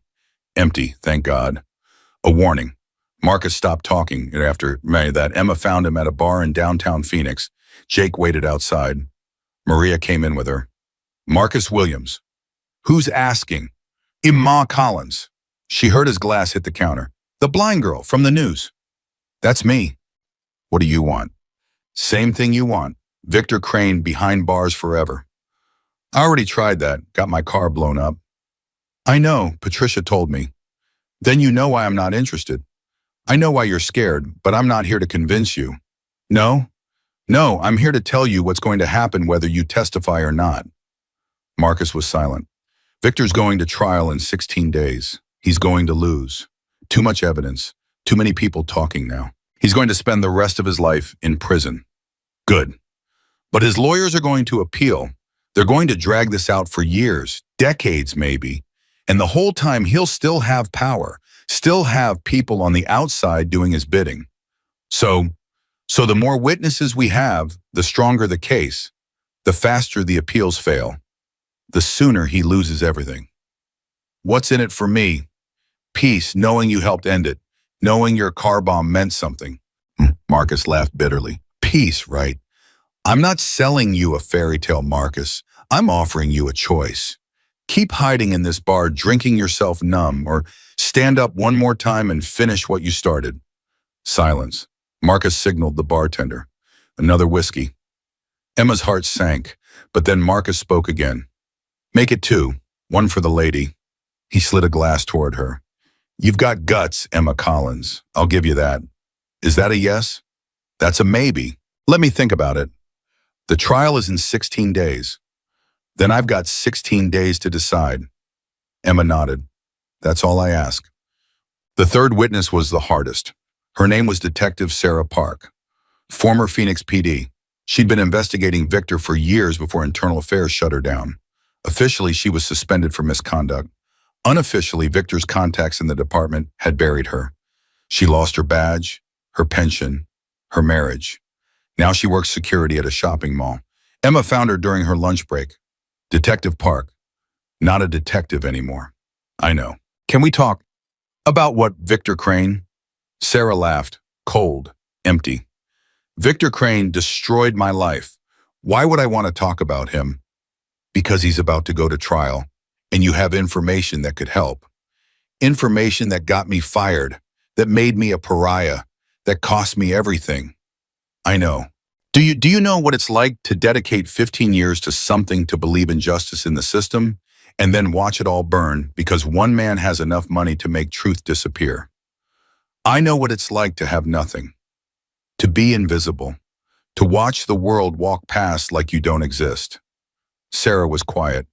Empty, thank God. A warning. Marcus stopped talking after that. Emma found him at a bar in downtown Phoenix. Jake waited outside. Maria came in with her. "Marcus Williams." "Who's asking?" "Emma Collins." She heard his glass hit the counter. "The blind girl from the news." "That's me." "What do you want?" "Same thing you want. Victor Crane behind bars forever." "I already tried that. Got my car blown up." "I know, Patricia told me." "Then you know why I'm not interested." "I know why you're scared, but I'm not here to convince you." "No? No, I'm here to tell you what's going to happen whether you testify or not." Marcus was silent. "Victor's going to trial in 16 days. He's going to lose. Too much evidence. Too many people talking now. He's going to spend the rest of his life in prison." Good. But his lawyers are going to appeal. They're going to drag this out for years, decades maybe. And the whole time he'll still have power, still have people on the outside doing his bidding. So, so the more witnesses we have, the stronger the case, the faster the appeals fail, the sooner he loses everything. What's in it for me? Peace, knowing you helped end it, knowing your car bomb meant something. Marcus laughed bitterly. Peace, right? I'm not selling you a fairy tale, Marcus. I'm offering you a choice. Keep hiding in this bar, drinking yourself numb, or stand up one more time and finish what you started. Silence. Marcus signaled the bartender. Another whiskey. Emma's heart sank, but then Marcus spoke again. Make it two, one for the lady. He slid a glass toward her. You've got guts, Emma Collins. I'll give you that. Is that a yes? That's a maybe. Let me think about it. The trial is in 16 days. Then I've got 16 days to decide. Emma nodded. That's all I ask. The third witness was the hardest. Her name was Detective Sarah Park, former Phoenix PD. She'd been investigating Victor for years before Internal Affairs shut her down. Officially, she was suspended for misconduct. Unofficially, Victor's contacts in the department had buried her. She lost her badge, her pension, her marriage. Now she works security at a shopping mall. Emma found her during her lunch break. Detective Park, not a detective anymore. I know. Can we talk about what Victor Crane? Sarah laughed, cold, empty. Victor Crane destroyed my life. Why would I want to talk about him? Because he's about to go to trial, and you have information that could help. Information that got me fired, that made me a pariah, that cost me everything. I know. Do you know what it's like to dedicate 15 years to something to believe in justice in the system, and then watch it all burn because one man has enough money to make truth disappear? I know what it's like to have nothing, to be invisible, to watch the world walk past like you don't exist. Sarah was quiet.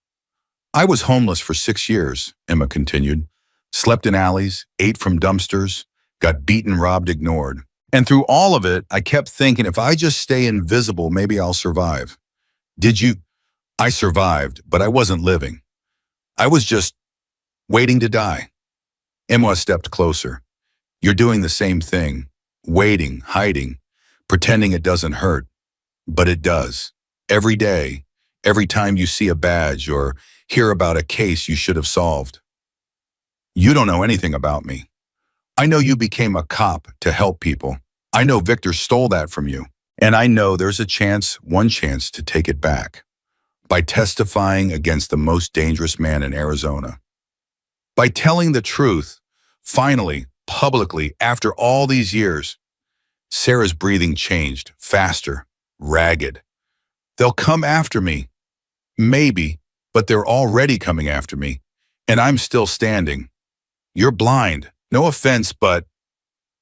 I was homeless for 6 years, Emma continued. Slept in alleys, ate from dumpsters, got beaten, robbed, ignored. And through all of it, I kept thinking, if I just stay invisible, maybe I'll survive. Did you? I survived, but I wasn't living. I was just waiting to die. Emma stepped closer. You're doing the same thing. Waiting, hiding, pretending it doesn't hurt. But it does. Every day, every time you see a badge or hear about a case you should have solved. You don't know anything about me. I know you became a cop to help people. I know Victor stole that from you. And I know there's a chance, one chance, to take it back. By testifying against the most dangerous man in Arizona. By telling the truth, finally, publicly, after all these years. Sarah's breathing changed, faster, ragged. They'll come after me. Maybe, but they're already coming after me. And I'm still standing. You're blind. No offense, but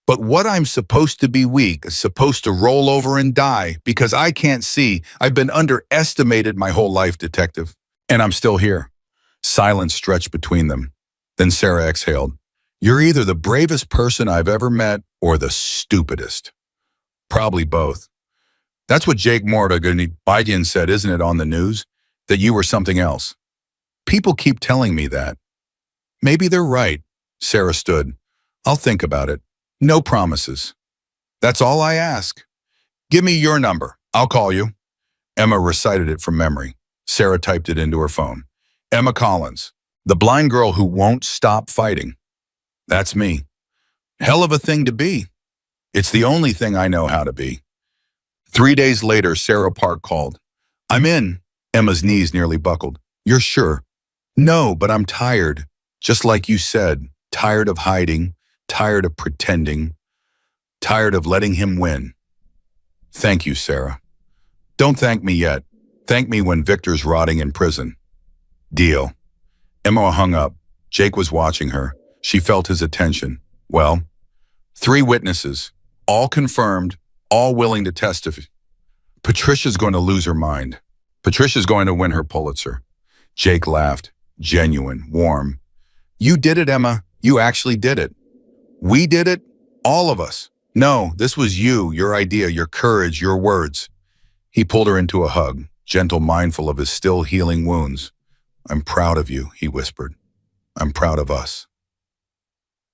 what I'm supposed to be weak, supposed to roll over and die because I can't see. I've been underestimated my whole life, detective. And I'm still here. Silence stretched between them. Then Sarah exhaled. You're either the bravest person I've ever met or the stupidest. Probably both. That's what Jake Morgan said, isn't it, on the news? That you were something else. People keep telling me that. Maybe they're right. Sarah stood. I'll think about it. No promises. That's all I ask. Give me your number. I'll call you. Emma recited it from memory. Sarah typed it into her phone. Emma Collins, the blind girl who won't stop fighting. That's me. Hell of a thing to be. It's the only thing I know how to be. 3 days later, Sarah Park called. I'm in. Emma's knees nearly buckled. You're sure? No, but I'm tired. Just like you said, tired of hiding, tired of pretending, tired of letting him win. Thank you, Sarah. Don't thank me yet. Thank me when Victor's rotting in prison. Deal. Emma hung up. Jake was watching her. She felt his attention. Well, 3 witnesses, all confirmed, all willing to testify. Patricia's going to lose her mind. Patricia's going to win her Pulitzer. Jake laughed, genuine, warm. You did it, Emma. You actually did it. We did it, all of us. No, this was you, your idea, your courage, your words. He pulled her into a hug, gentle, mindful of his still healing wounds. I'm proud of you, he whispered. I'm proud of us.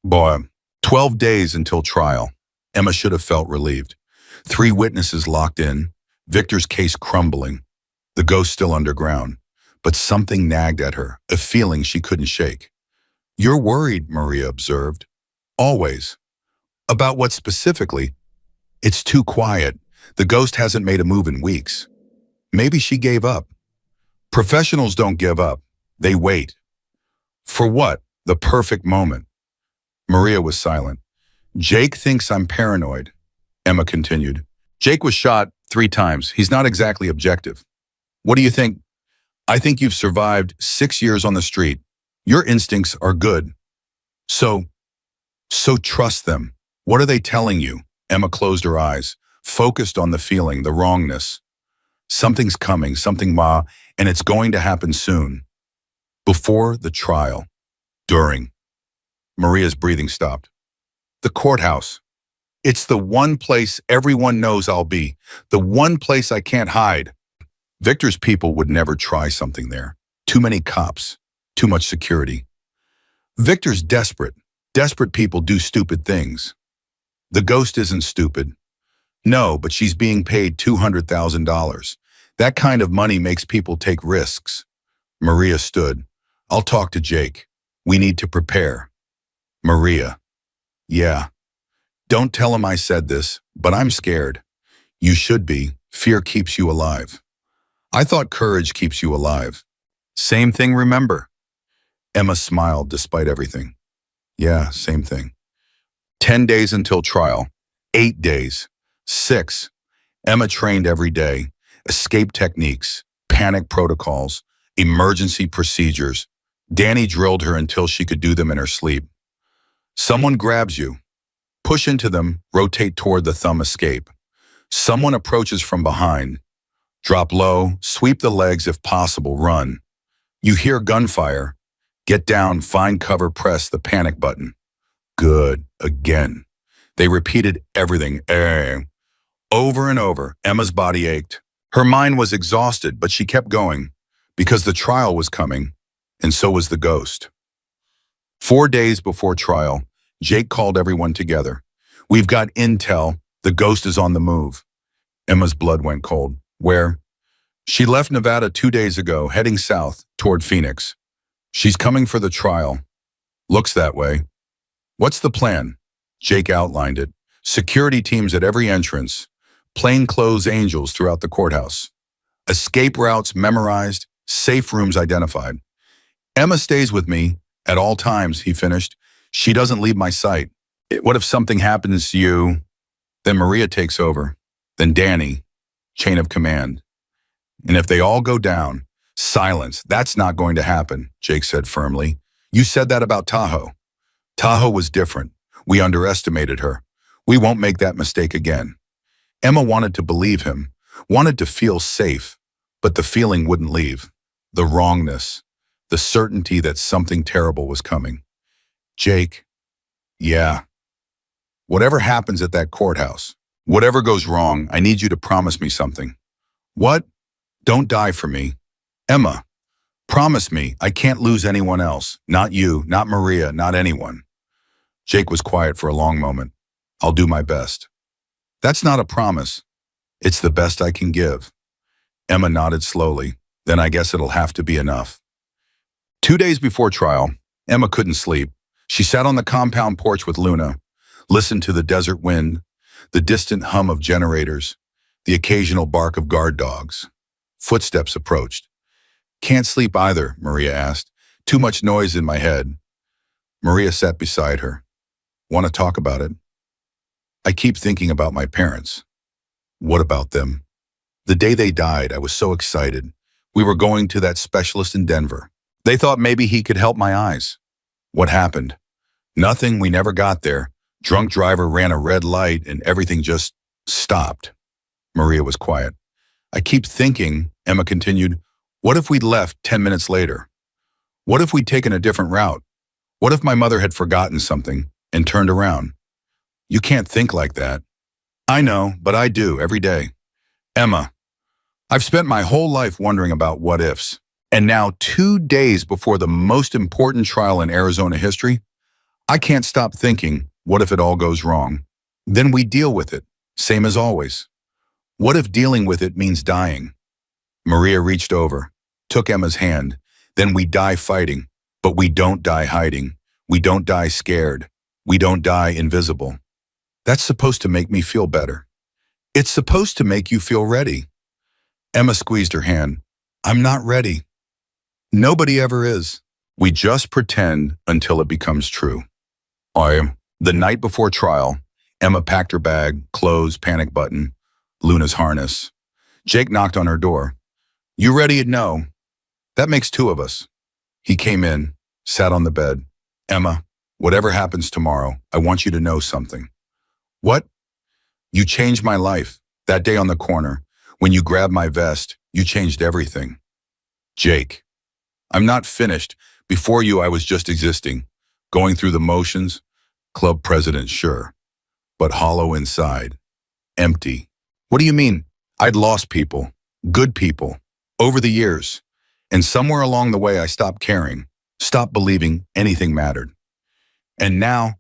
Boy, 12 days until trial. Emma should have felt relieved. 3 witnesses locked in, Victor's case crumbling, the ghost still underground. But something nagged at her, a feeling she couldn't shake. You're worried, Maria observed. Always. About what specifically? It's too quiet. The ghost hasn't made a move in weeks. Maybe she gave up. Professionals don't give up. They wait. For what? The perfect moment. Maria was silent. Jake thinks I'm paranoid, Emma continued. Jake was shot 3 times. He's not exactly objective. What do you think? I think you've survived 6 years on the street. Your instincts are good. So trust them. What are they telling you? Emma closed her eyes, focused on the feeling, the wrongness. Something's coming, and it's going to happen soon. Before the trial. During. Maria's breathing stopped. The courthouse. It's the one place everyone knows I'll be. The one place I can't hide. Victor's people would never try something there. Too many cops. Too much security. Victor's desperate. Desperate people do stupid things. The ghost isn't stupid. No, but she's being paid $200,000. That kind of money makes people take risks. Maria stood. I'll talk to Jake. We need to prepare. Maria. Yeah. Don't tell him I said this, but I'm scared. You should be. Fear keeps you alive. I thought courage keeps you alive. Same thing, remember? Emma smiled despite everything. Yeah, same thing. 10 days until trial. 8 days. 6. Emma trained every day. Escape techniques, panic protocols, emergency procedures. Danny drilled her until she could do them in her sleep. Someone grabs you. Push into them, rotate toward the thumb escape. Someone approaches from behind. Drop low, sweep the legs if possible, run. You hear gunfire. Get down, find cover, press the panic button. Good, again. They repeated everything, over and over. Emma's body ached. Her mind was exhausted, but she kept going, because the trial was coming, and so was the ghost. 4 days before trial, Jake called everyone together. We've got intel. The ghost is on the move. Emma's blood went cold. Where? She left Nevada 2 days ago, heading south toward Phoenix. She's coming for the trial. Looks that way. What's the plan? Jake outlined it. Security teams at every entrance. Plainclothes angels throughout the courthouse. Escape routes memorized. Safe rooms identified. Emma stays with me at all times, he finished. She doesn't leave my sight. What if something happens to you? Then Maria takes over. Then Danny. Chain of command. And if they all go down, silence. That's not going to happen, Jake said firmly. You said that about Tahoe. Tahoe was different. We underestimated her. We won't make that mistake again. Emma wanted to believe him, wanted to feel safe, but the feeling wouldn't leave. The wrongness, the certainty that something terrible was coming. Jake, yeah. Whatever happens at that courthouse, whatever goes wrong, I need you to promise me something. What? Don't die for me. Emma, promise me I can't lose anyone else. Not you, not Maria, not anyone. Jake was quiet for a long moment. I'll do my best. That's not a promise. It's the best I can give. Emma nodded slowly. Then I guess it'll have to be enough. 2 days before trial, Emma couldn't sleep. She sat on the compound porch with Luna, listened to the desert wind, the distant hum of generators, the occasional bark of guard dogs. Footsteps approached. Can't sleep either, Maria asked. Too much noise in my head. Maria sat beside her. Want to talk about it? I keep thinking about my parents. What about them? The day they died, I was so excited. We were going to that specialist in Denver. They thought maybe he could help my eyes. What happened? Nothing, we never got there. Drunk driver ran a red light and everything just stopped. Maria was quiet. I keep thinking, Emma continued, what if we'd left 10 minutes later? What if we'd taken a different route? What if my mother had forgotten something and turned around? You can't think like that. I know, but I do every day. Emma, I've spent my whole life wondering about what ifs. And now, 2 days before the most important trial in Arizona history, I can't stop thinking, what if it all goes wrong? Then we deal with it, same as always. What if dealing with it means dying? Maria reached over, took Emma's hand. Then we die fighting, but we don't die hiding. We don't die scared. We don't die invisible. That's supposed to make me feel better. It's supposed to make you feel ready. Emma squeezed her hand. I'm not ready. Nobody ever is. We just pretend until it becomes true. The night before trial, Emma packed her bag, clothes, panic button, Luna's harness. Jake knocked on her door. You ready? No. That makes two of us. He came in, sat on the bed. Emma, whatever happens tomorrow, I want you to know something. What? You changed my life. That day on the corner, when you grabbed my vest, you changed everything. Jake, I'm not finished. Before you, I was just existing, going through the motions. Club president, sure, but hollow inside, empty. What do you mean? I'd lost people, good people, over the years. And somewhere along the way, I stopped caring, stopped believing anything mattered. And now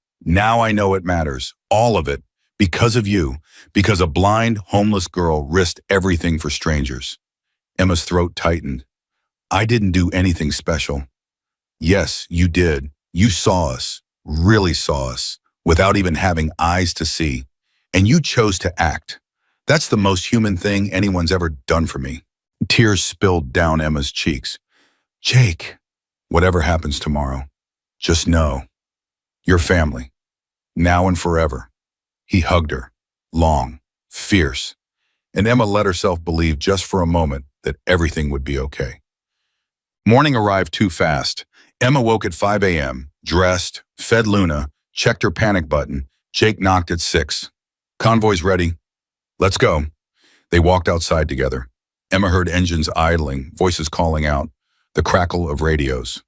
I know it matters, all of it, because of you, because a blind, homeless girl risked everything for strangers. Emma's throat tightened. I didn't do anything special. Yes, you did. You saw us, really saw us, without even having eyes to see. And you chose to act. That's the most human thing anyone's ever done for me. Tears spilled down Emma's cheeks. Jake, whatever happens tomorrow, just know, your family, now and forever. He hugged her, long, fierce, and Emma let herself believe just for a moment that everything would be okay. Morning arrived too fast. Emma woke at 5 a.m., dressed, fed Luna, checked her panic button. Jake knocked at 6. Convoy's ready. Let's go. They walked outside together. Emma heard engines idling, voices calling out, the crackle of radios.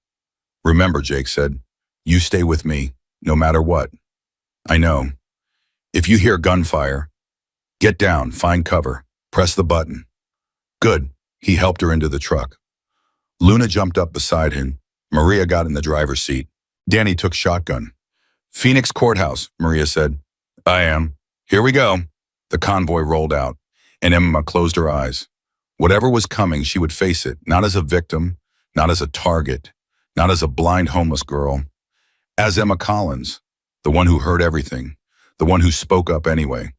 Remember, Jake said, you stay with me, no matter what. I know. If you hear gunfire, get down, find cover, press the button. Good. He helped her into the truck. Luna jumped up beside him. Maria got in the driver's seat. Danny took shotgun. Phoenix Courthouse, Maria said. I am. Here we go. The convoy rolled out, and Emma closed her eyes. Whatever was coming, she would face it, not as a victim, not as a target, not as a blind homeless girl, as Emma Collins, the one who heard everything, the one who spoke up anyway,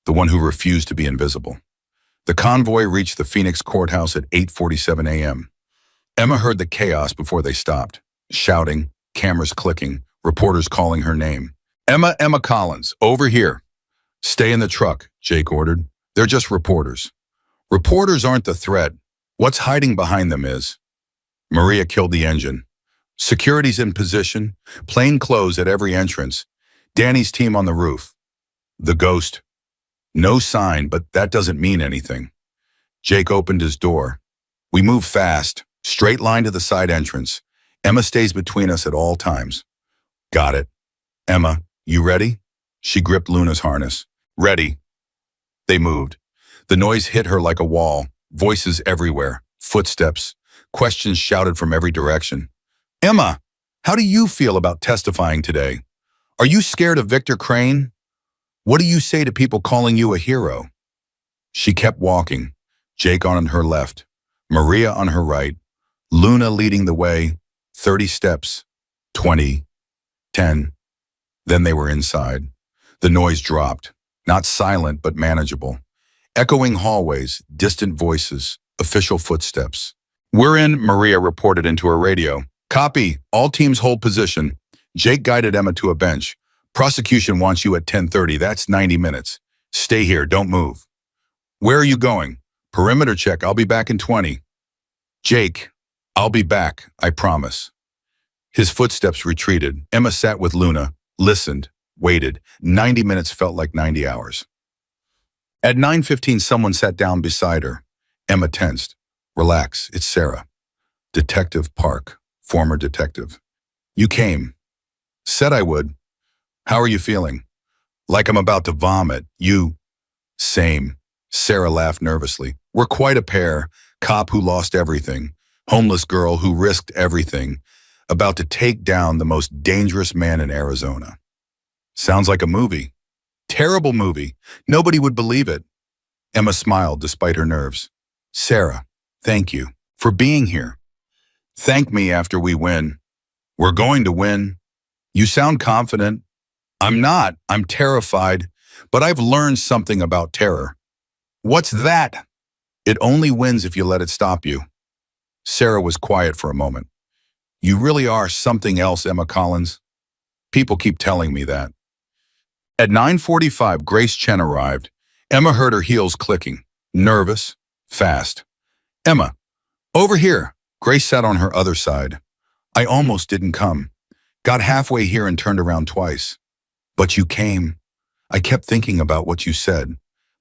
the one who refused to be invisible. The convoy reached the Phoenix Courthouse at 8:47 a.m. Emma heard the chaos before they stopped, shouting, cameras clicking, reporters calling her name. Emma Collins, over here. Stay in the truck, Jake ordered. They're just reporters. Reporters aren't the threat. What's hiding behind them is. Maria killed the engine. Security's in position, plain clothes at every entrance. Danny's team on the roof. The ghost. No sign, but that doesn't mean anything. Jake opened his door. We move fast, straight line to the side entrance. Emma stays between us at all times. Got it. Emma, you ready? She gripped Luna's harness. Ready. They moved. The noise hit her like a wall, voices everywhere, footsteps, questions shouted from every direction. Emma, how do you feel about testifying today? Are you scared of Victor Crane? What do you say to people calling you a hero? She kept walking, Jake on her left, Maria on her right, Luna leading the way, 30 steps, 20, 10. Then they were inside. The noise dropped, not silent but manageable. Echoing hallways, distant voices, official footsteps. We're in, Maria reported into her radio. Copy, all teams hold position. Jake guided Emma to a bench. Prosecution wants you at 10:30, that's 90 minutes. Stay here, don't move. Where are you going? Perimeter check, I'll be back in 20. Jake, I'll be back, I promise. His footsteps retreated. Emma sat with Luna, listened, waited. 90 minutes felt like 90 hours. At 9:15, someone sat down beside her. Emma tensed. Relax, it's Sarah. Detective Park, former detective. You came. Said I would. How are you feeling? Like I'm about to vomit. You. Same. Sarah laughed nervously. We're quite a pair. Cop who lost everything. Homeless girl who risked everything. About to take down the most dangerous man in Arizona. Sounds like a movie. Terrible movie. Nobody would believe it. Emma smiled despite her nerves. Sarah, thank you for being here. Thank me after we win. We're going to win. You sound confident. I'm not. I'm terrified. But I've learned something about terror. What's that? It only wins if you let it stop you. Sarah was quiet for a moment. You really are something else, Emma Collins. People keep telling me that. At 9:45, Grace Chen arrived. Emma heard her heels clicking. Nervous, fast. Emma, over here. Grace sat on her other side. I almost didn't come. Got halfway here and turned around twice. But you came. I kept thinking about what you said,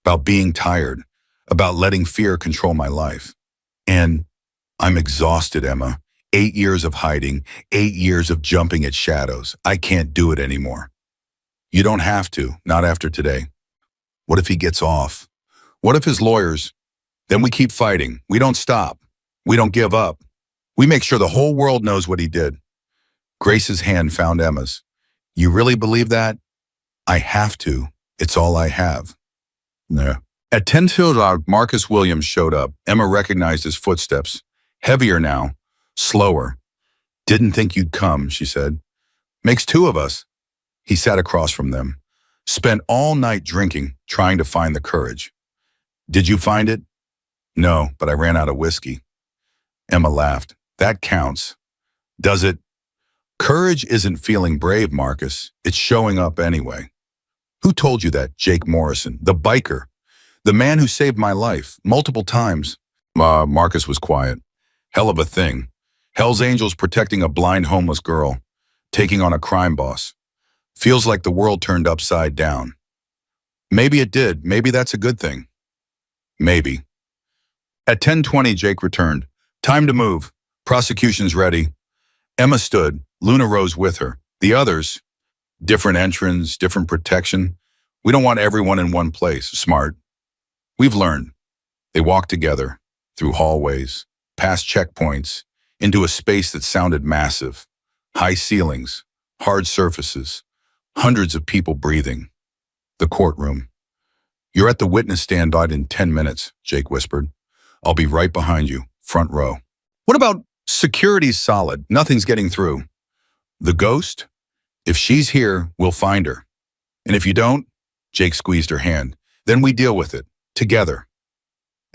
about being tired, about letting fear control my life. And I'm exhausted, Emma. 8 years of hiding, 8 years of jumping at shadows. I can't do it anymore. You don't have to, not after today. What if he gets off? What if his lawyers? Then we keep fighting. We don't stop. We don't give up. We make sure the whole world knows what he did. Grace's hand found Emma's. You really believe that? I have to. It's all I have. No. At 10:00, Marcus Williams showed up. Emma recognized his footsteps. Heavier now. Slower. Didn't think you'd come, she said. Makes two of us. He sat across from them. Spent all night drinking, trying to find the courage. Did you find it? No, but I ran out of whiskey. Emma laughed. That counts. Does it? Courage isn't feeling brave, Marcus. It's showing up anyway. Who told you that? Jake Morrison, the biker. The man who saved my life, multiple times. Marcus was quiet. Hell of a thing. Hell's Angels protecting a blind homeless girl. Taking on a crime boss. Feels like the world turned upside down. Maybe it did. Maybe that's a good thing. Maybe. At 10:20, Jake returned. Time to move. Prosecution's ready. Emma stood. Luna rose with her. The others, different entrance, different protection. We don't want everyone in one place. Smart. We've learned. They walked together, through hallways, past checkpoints, into a space that sounded massive. High ceilings, hard surfaces, hundreds of people breathing. The courtroom. You're at the witness stand in 10 minutes, Jake whispered. I'll be right behind you, front row. What about security's solid? Nothing's getting through. The ghost? If she's here, we'll find her. And if you don't, Jake squeezed her hand, then we deal with it, together.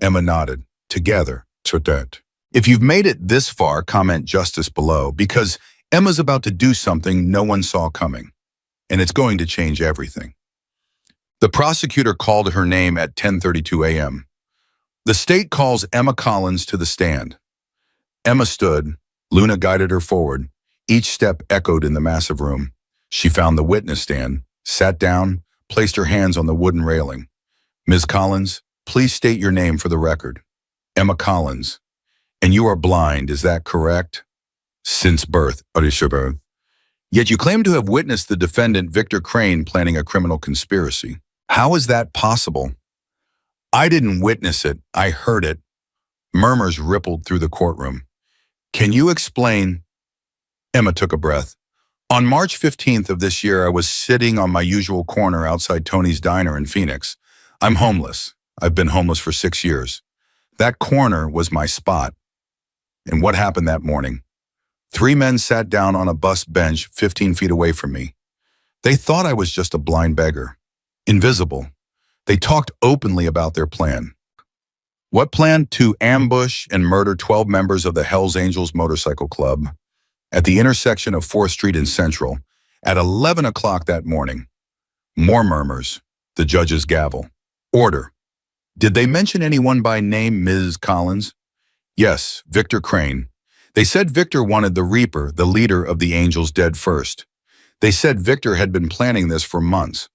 Emma nodded. Together. If you've made it this far, comment justice below, because Emma's about to do something no one saw coming, and it's going to change everything. The prosecutor called her name at 10:32 a.m. The state calls Emma Collins to the stand. Emma stood. Luna guided her forward. Each step echoed in the massive room. She found the witness stand, sat down, placed her hands on the wooden railing. Ms. Collins, please state your name for the record. Emma Collins. And you are blind, is that correct? Since birth, Yet you claim to have witnessed the defendant Victor Crane planning a criminal conspiracy. How is that possible? I didn't witness it, I heard it. Murmurs rippled through the courtroom. Can you explain? Emma took a breath. On March 15th of this year, I was sitting on my usual corner outside Tony's Diner in Phoenix. I'm homeless. I've been homeless for 6 years. That corner was my spot. And what happened that morning? 3 men sat down on a bus bench 15 feet away from me. They thought I was just a blind beggar. Invisible. They talked openly about their plan. What plan? To ambush and murder 12 members of the Hells Angels Motorcycle Club at the intersection of 4th Street and Central at 11 o'clock that morning. More murmurs. The judge's gavel. Order. Did they mention anyone by name, Ms. Collins? Yes, Victor Crane. They said Victor wanted the Reaper, the leader of the Angels, dead first. They said Victor had been planning this for months.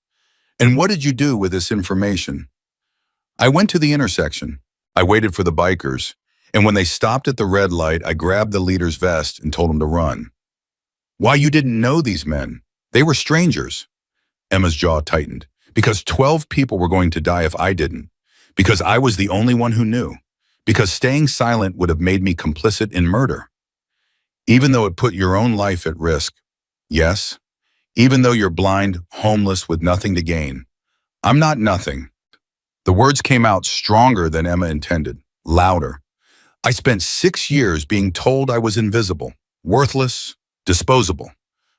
And what did you do with this information? I went to the intersection. I waited for the bikers. And when they stopped at the red light, I grabbed the leader's vest and told him to run. Why, you didn't know these men? They were strangers. Emma's jaw tightened. Because 12 people were going to die if I didn't. Because I was the only one who knew. Because staying silent would have made me complicit in murder. Even though it put your own life at risk. Yes. Even though you're blind, homeless, with nothing to gain. I'm not nothing. The words came out stronger than Emma intended, louder. I spent 6 years being told I was invisible, worthless, disposable.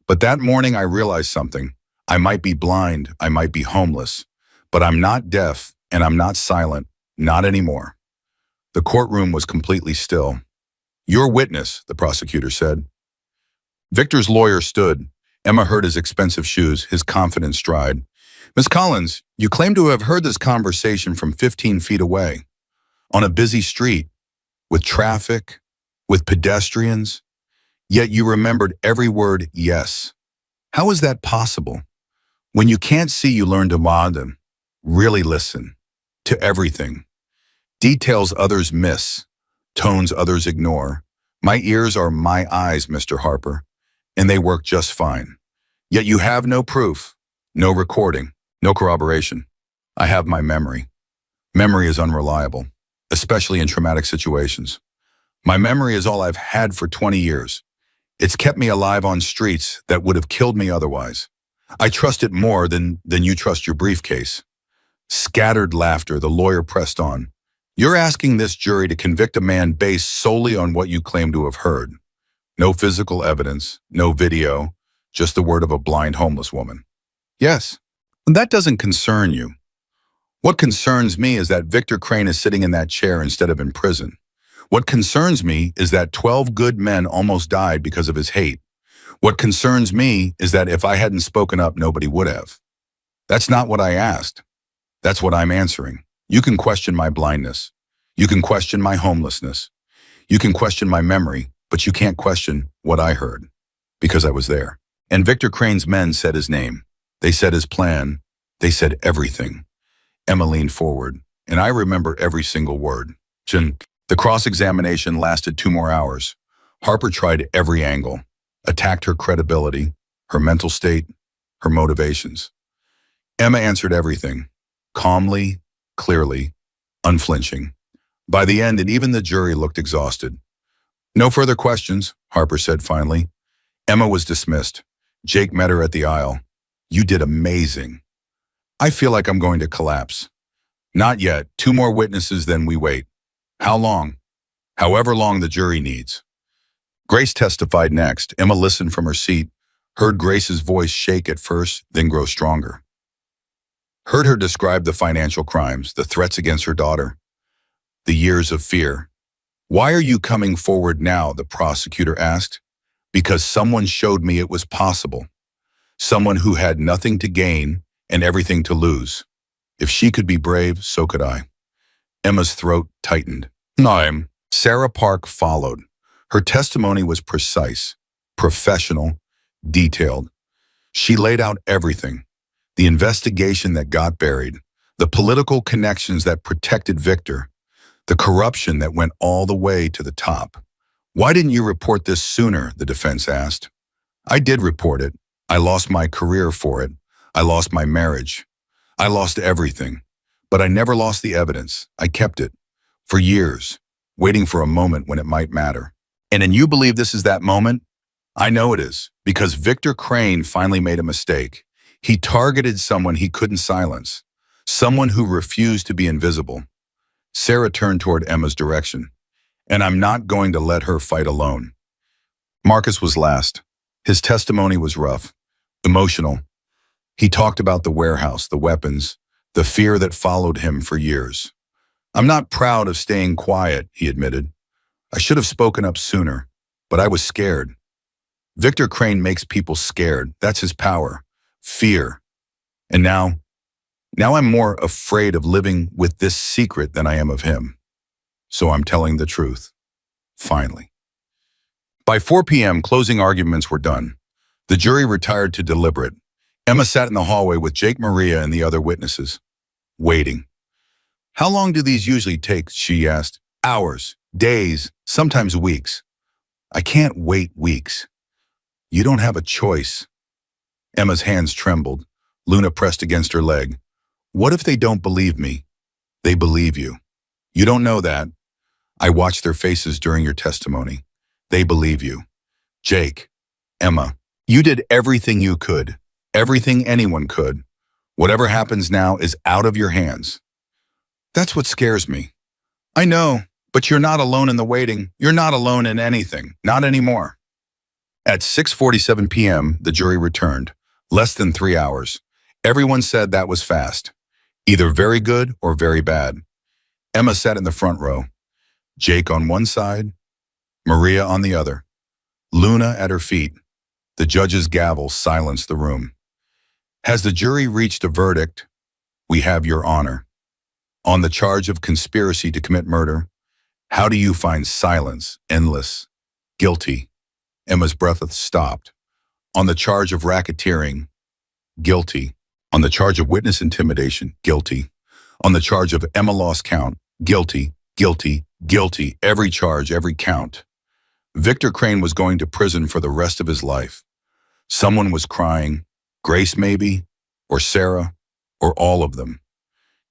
But that morning I realized something. I might be blind, I might be homeless, but I'm not deaf and I'm not silent, not anymore. The courtroom was completely still. Your witness, the prosecutor said. Victor's lawyer stood. Emma heard his expensive shoes, his confident stride. Miss Collins, you claim to have heard this conversation from 15 feet away, on a busy street, with traffic, with pedestrians, yet you remembered every word yes. How is that possible? When you can't see, you learn to listen, really listen, to everything. Details others miss, tones others ignore. My ears are my eyes, Mr. Harper, and they work just fine. Yet you have no proof, no recording, no corroboration. I have my memory. Memory is unreliable, especially in traumatic situations. My memory is all I've had for 20 years. It's kept me alive on streets that would have killed me otherwise. I trust it more than you trust your briefcase. Scattered laughter, the lawyer pressed on. You're asking this jury to convict a man based solely on what you claim to have heard. No physical evidence, no video, just the word of a blind homeless woman. Yes, that doesn't concern you. What concerns me is that Victor Crane is sitting in that chair instead of in prison. What concerns me is that 12 good men almost died because of his hate. What concerns me is that if I hadn't spoken up, nobody would have. That's not what I asked. That's what I'm answering. You can question my blindness. You can question my homelessness. You can question my memory, but you can't question what I heard, because I was there. And Victor Crane's men said his name. They said his plan. They said everything. Emma leaned forward, and I remember every single word. The cross-examination lasted 2 more hours. Harper tried every angle, attacked her credibility, her mental state, her motivations. Emma answered everything, calmly, clearly, unflinching. By the end, and even the jury looked exhausted. No further questions, Harper said finally. Emma was dismissed. Jake met her at the aisle. You did amazing. I feel like I'm going to collapse. Not yet. 2 more witnesses, then we wait. How long? However long the jury needs. Grace testified next. Emma listened from her seat, heard Grace's voice shake at first, then grow stronger. Heard her describe the financial crimes, the threats against her daughter, the years of fear. Why are you coming forward now? The prosecutor asked. Because someone showed me it was possible. Someone who had nothing to gain and everything to lose. If she could be brave, so could I. Emma's throat tightened. I'm. Sarah Park followed. Her testimony was precise, professional, detailed. She laid out everything. The investigation that got buried, the political connections that protected Victor, the corruption that went all the way to the top. Why didn't you report this sooner? The defense asked. I did report it. I lost my career for it. I lost my marriage. I lost everything. But I never lost the evidence. I kept it. For years, waiting for a moment when it might matter. And you believe this is that moment? I know it is, because Victor Crane finally made a mistake. He targeted someone he couldn't silence. Someone who refused to be invisible. Sarah turned toward Emma's direction. And I'm not going to let her fight alone. Marcus was last. His testimony was rough, emotional. He talked about the warehouse, the weapons, the fear that followed him for years. I'm not proud of staying quiet, he admitted. I should have spoken up sooner, but I was scared. Victor Crane makes people scared. That's his power. Fear. And now I'm more afraid of living with this secret than I am of him. So I'm telling the truth. Finally. By 4 p.m., closing arguments were done. The jury retired to deliberate. Emma sat in the hallway with Jake, Maria, and the other witnesses, waiting. How long do these usually take? She asked. Hours, days, sometimes weeks. I can't wait weeks. You don't have a choice. Emma's hands trembled. Luna pressed against her leg. What if they don't believe me? They believe you. You don't know that. I watched their faces during your testimony. They believe you. Jake, Emma, you did everything you could. Everything anyone could. Whatever happens now is out of your hands. That's what scares me. I know, but you're not alone in the waiting. You're not alone in anything. Not anymore. At 6:47 p.m., the jury returned. Less than 3 hours. Everyone said that was fast. Either very good or very bad. Emma sat in the front row. Jake on one side, Maria on the other. Luna at her feet. The judge's gavel silenced the room. Has the jury reached a verdict? We have your honor. On the charge of conspiracy to commit murder, how do you find silence, endless, guilty? Emma's breath stopped. On the charge of racketeering, guilty. On the charge of witness intimidation, guilty. On the charge of Emma lost count, guilty, guilty, guilty. Every charge, every count. Victor Crane was going to prison for the rest of his life. Someone was crying, Grace maybe, or Sarah, or all of them.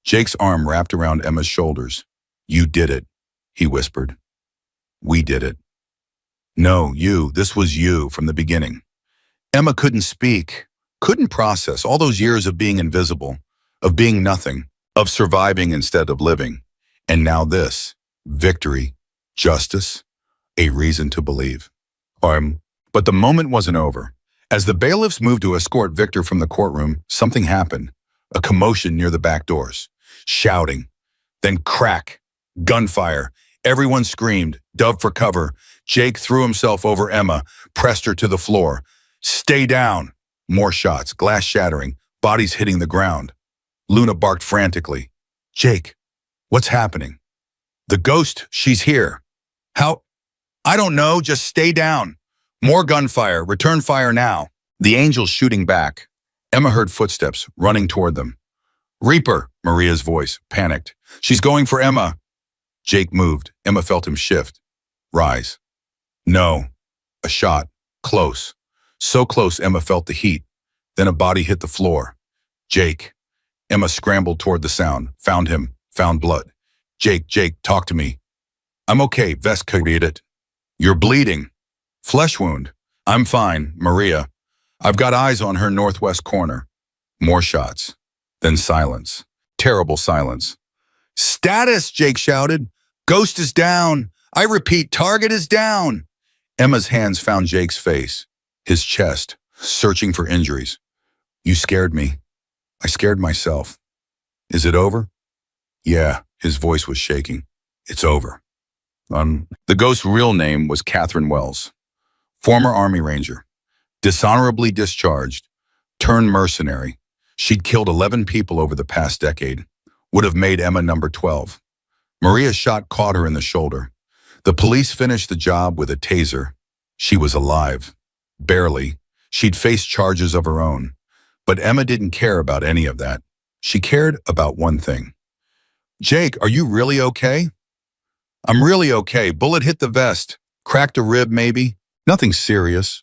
Jake's arm wrapped around Emma's shoulders. You did it, he whispered. We did it. No, you, this was you from the beginning. Emma couldn't speak, couldn't process all those years of being invisible, of being nothing, of surviving instead of living. And now this, victory, justice, a reason to believe. But the moment wasn't over. As the bailiffs moved to escort Victor from the courtroom, something happened. A commotion near the back doors. Shouting. Then crack. Gunfire. Everyone screamed, dove for cover. Jake threw himself over Emma, pressed her to the floor. Stay down. More shots, glass shattering, bodies hitting the ground. Luna barked frantically. Jake, what's happening? The ghost, she's here. How? I don't know, just stay down. More gunfire, return fire now. The angels shooting back. Emma heard footsteps, running toward them. Reaper, Maria's voice, panicked. She's going for Emma. Jake moved. Emma felt him shift. Rise. No. A shot. Close. So close Emma felt the heat. Then a body hit the floor. Jake. Emma scrambled toward the sound. Found him. Found blood. Jake, talk to me. I'm okay, vest it. You're bleeding. Flesh wound. I'm fine, Maria. I've got eyes on her northwest corner. More shots. Then silence. Terrible silence. Status, Jake shouted. Ghost is down. I repeat, target is down. Emma's hands found Jake's face, his chest, searching for injuries. You scared me. I scared myself. Is it over? Yeah, his voice was shaking. It's over. The ghost's real name was Catherine Wells. Former Army Ranger. Dishonorably discharged. Turned mercenary. She'd killed 11 people over the past decade. Would have made Emma number 12. Maria's shot caught her in the shoulder. The police finished the job with a taser. She was alive. Barely. She'd faced charges of her own. But Emma didn't care about any of that. She cared about one thing. Jake, are you really okay? I'm really okay. Bullet hit the vest. Cracked a rib, maybe. Nothing serious.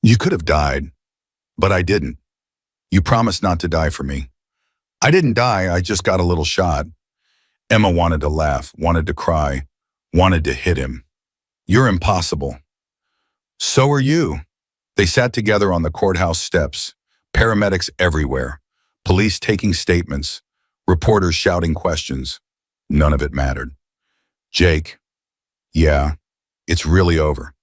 You could have died. But I didn't. You promised not to die for me. I didn't die, I just got a little shot. Emma wanted to laugh, wanted to cry, wanted to hit him. You're impossible. So are you. They sat together on the courthouse steps, paramedics everywhere, police taking statements, reporters shouting questions. None of it mattered. Jake, yeah, it's really over.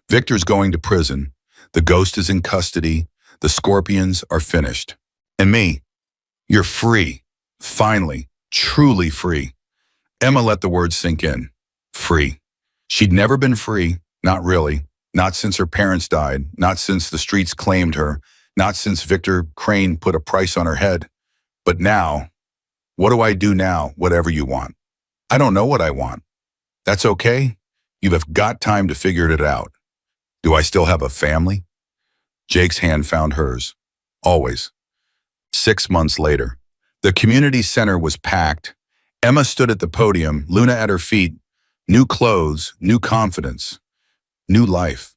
Victor's going to prison. The ghost is in custody. The scorpions are finished. And me, you're free. Finally, truly free. Emma let the words sink in. Free. She'd never been free, not really. Not since her parents died, not since the streets claimed her, not since Victor Crane put a price on her head. But now, what do I do now, whatever you want? I don't know what I want. That's okay. You have got time to figure it out. Do I still have a family? Jake's hand found hers. Always. 6 months later, the community center was packed. Emma stood at the podium, Luna at her feet. New clothes, new confidence, new life.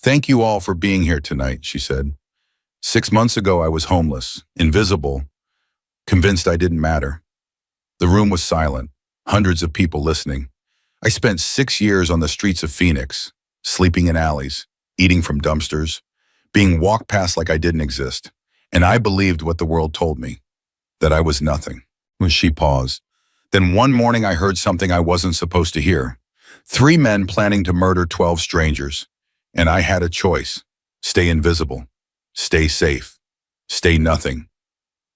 Thank you all for being here tonight, she said. 6 months ago, I was homeless, invisible, convinced I didn't matter. The room was silent, hundreds of people listening. I spent 6 years on the streets of Phoenix, sleeping in alleys, eating from dumpsters, being walked past like I didn't exist. And I believed what the world told me, that I was nothing. When she paused. Then one morning I heard something I wasn't supposed to hear. 3 men planning to murder 12 strangers. And I had a choice. Stay invisible. Stay safe. Stay nothing.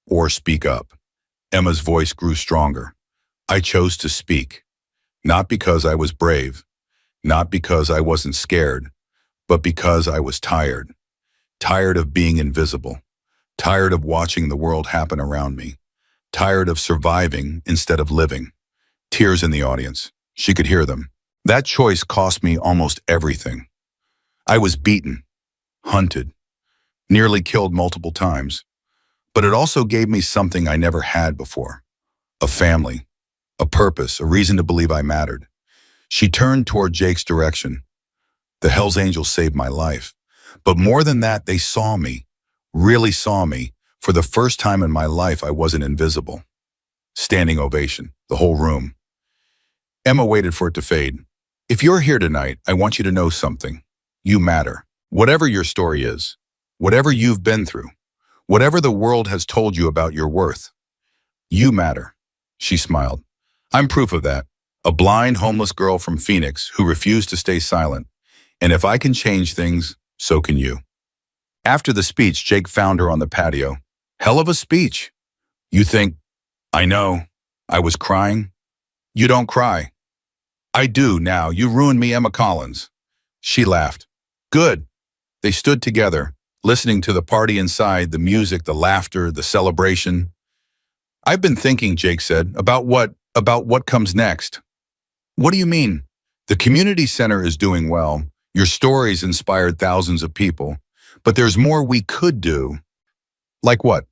Or speak up. Emma's voice grew stronger. I chose to speak. Not because I was brave. Not because I wasn't scared. But because I was tired. Tired of being invisible. Tired of watching the world happen around me. Tired of surviving instead of living. Tears in the audience. She could hear them. That choice cost me almost everything. I was beaten, hunted, nearly killed multiple times. But it also gave me something I never had before. A family, a purpose, a reason to believe I mattered. She turned toward Jake's direction. The Hells Angels saved my life. But more than that, they saw me, really saw me. For the first time in my life, I wasn't invisible. Standing ovation, the whole room. Emma waited for it to fade. If you're here tonight, I want you to know something. You matter. Whatever your story is, whatever you've been through, whatever the world has told you about your worth, you matter. She smiled. I'm proof of that. A blind, homeless girl from Phoenix who refused to stay silent. And if I can change things, so can you. After the speech, Jake found her on the patio. Hell of a speech. You think, I know, I was crying? You don't cry. I do now. You ruined me, Emma Collins. She laughed. Good. They stood together, listening to the party inside, the music, the laughter, the celebration. I've been thinking, Jake said, about what comes next. What do you mean? The community center is doing well. Your stories inspired thousands of people. But there's more we could do. Like what?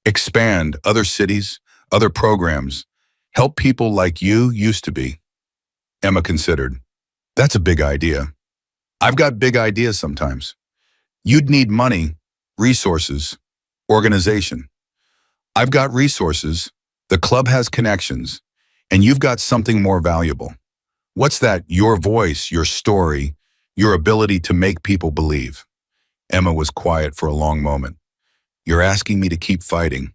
Expand other cities, other programs. Help people like you used to be. Emma considered. That's a big idea. I've got big ideas sometimes. You'd need money, resources, organization. I've got resources, the club has connections, and you've got something more valuable. What's that? Your voice, your story, your ability to make people believe. Emma was quiet for a long moment. You're asking me to keep fighting.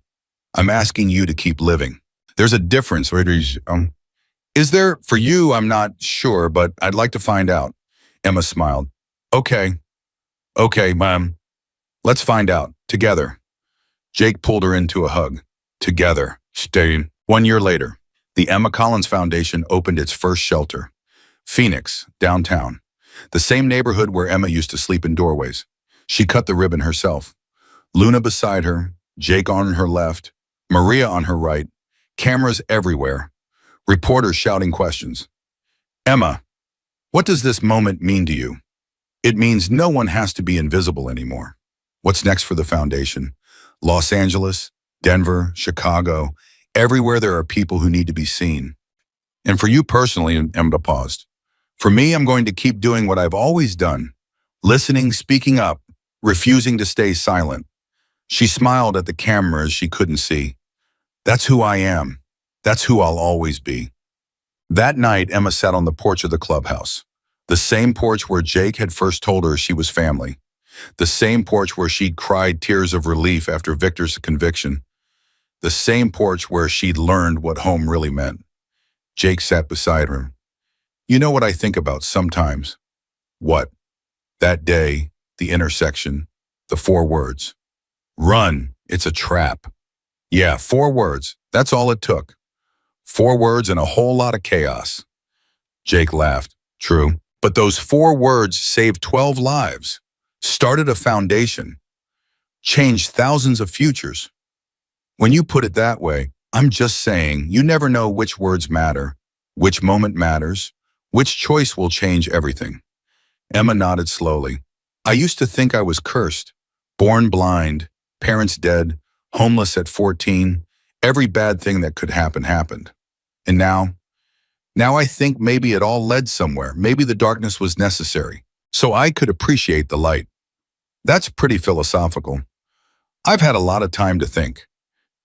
I'm asking you to keep living. There's a difference. Is there for you? I'm not sure, but I'd like to find out. Emma smiled. Okay, Mom. Let's find out, together. Jake pulled her into a hug. Together, staying. 1 year later, the Emma Collins Foundation opened its first shelter. Phoenix, downtown. The same neighborhood where Emma used to sleep in doorways. She cut the ribbon herself. Luna beside her, Jake on her left, Maria on her right, cameras everywhere, reporters shouting questions. Emma, what does this moment mean to you? It means no one has to be invisible anymore. What's next for the foundation? Los Angeles, Denver, Chicago, everywhere there are people who need to be seen. And for you personally, Emma paused. For me, I'm going to keep doing what I've always done. Listening, speaking up, refusing to stay silent. She smiled at the cameras she couldn't see. That's who I am. That's who I'll always be. That night, Emma sat on the porch of the clubhouse. The same porch where Jake had first told her she was family. The same porch where she'd cried tears of relief after Victor's conviction. The same porch where she'd learned what home really meant. Jake sat beside her. You know what I think about sometimes? What? That day, the intersection, the 4 words. Run, it's a trap. Yeah, 4 words. That's all it took. 4 words and a whole lot of chaos. Jake laughed. True. But those 4 words saved 12 lives, started a foundation, changed thousands of futures. When you put it that way, I'm just saying you never know which words matter, which moment matters, which choice will change everything. Emma nodded slowly. I used to think I was cursed, born blind, parents dead, homeless at 14. Every bad thing that could happen happened. And now I think maybe it all led somewhere. Maybe the darkness was necessary, so I could appreciate the light. That's pretty philosophical. I've had a lot of time to think.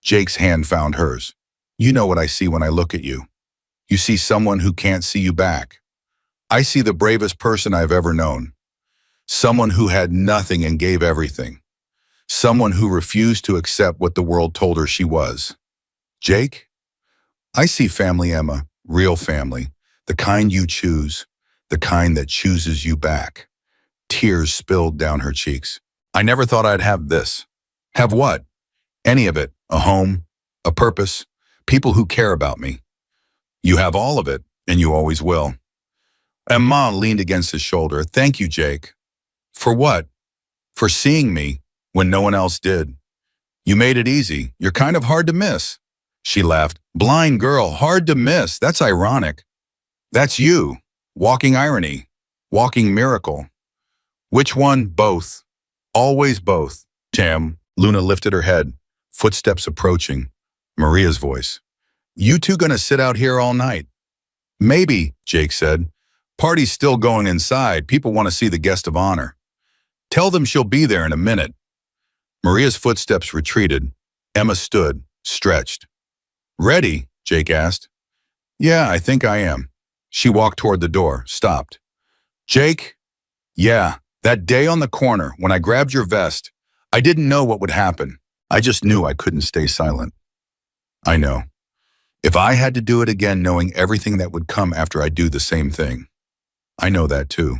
Jake's hand found hers. You know what I see when I look at you. You see someone who can't see you back. I see the bravest person I've ever known. Someone who had nothing and gave everything. Someone who refused to accept what the world told her she was. Jake? I see family, Emma, real family, the kind you choose, the kind that chooses you back. Tears spilled down her cheeks. I never thought I'd have this. Have what? Any of it. A home, a purpose, people who care about me. You have all of it, and you always will. Emma leaned against his shoulder. Thank you, Jake. For what? For seeing me when no one else did. You made it easy. You're kind of hard to miss. She laughed. Blind girl, hard to miss. That's ironic. That's you. Walking irony. Walking miracle. Which one? Both. Always both. Tam. Luna lifted her head. Footsteps approaching. Maria's voice. You two gonna sit out here all night? Maybe, Jake said. Party's still going inside. People want to see the guest of honor. Tell them she'll be there in a minute. Maria's footsteps retreated. Emma stood, stretched. Ready? Jake asked. Yeah, I think I am. She walked toward the door, stopped. Jake? Yeah, that day on the corner when I grabbed your vest, I didn't know what would happen. I just knew I couldn't stay silent. I know. If I had to do it again knowing everything that would come after I do the same thing. I know that too.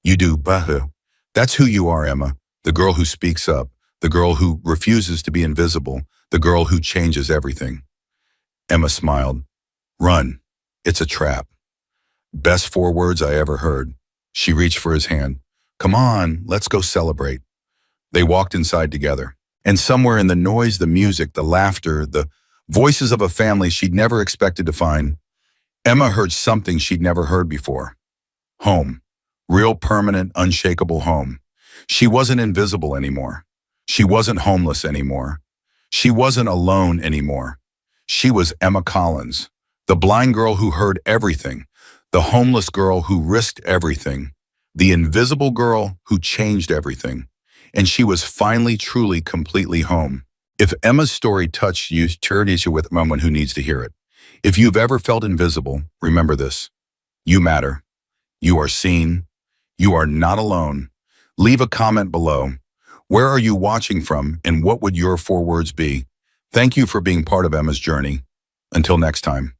You do, Bahu. That's who you are, Emma. The girl who speaks up, the girl who refuses to be invisible, the girl who changes everything. Emma smiled. Run. It's a trap. Best 4 words I ever heard. She reached for his hand. Come on, let's go celebrate. They walked inside together. And somewhere in the noise, the music, the laughter, the voices of a family she'd never expected to find, Emma heard something she'd never heard before. Home. Real, permanent, unshakable home. She wasn't invisible anymore. She wasn't homeless anymore. She wasn't alone anymore. She was Emma Collins, the blind girl who heard everything, the homeless girl who risked everything, the invisible girl who changed everything. And she was finally, truly, completely home. If Emma's story touched you, share it with someone who needs to hear it. If you've ever felt invisible, remember this. You matter. You are seen. You are not alone. Leave a comment below. Where are you watching from, and what would your 4 words be? Thank you for being part of Emma's journey. Until next time.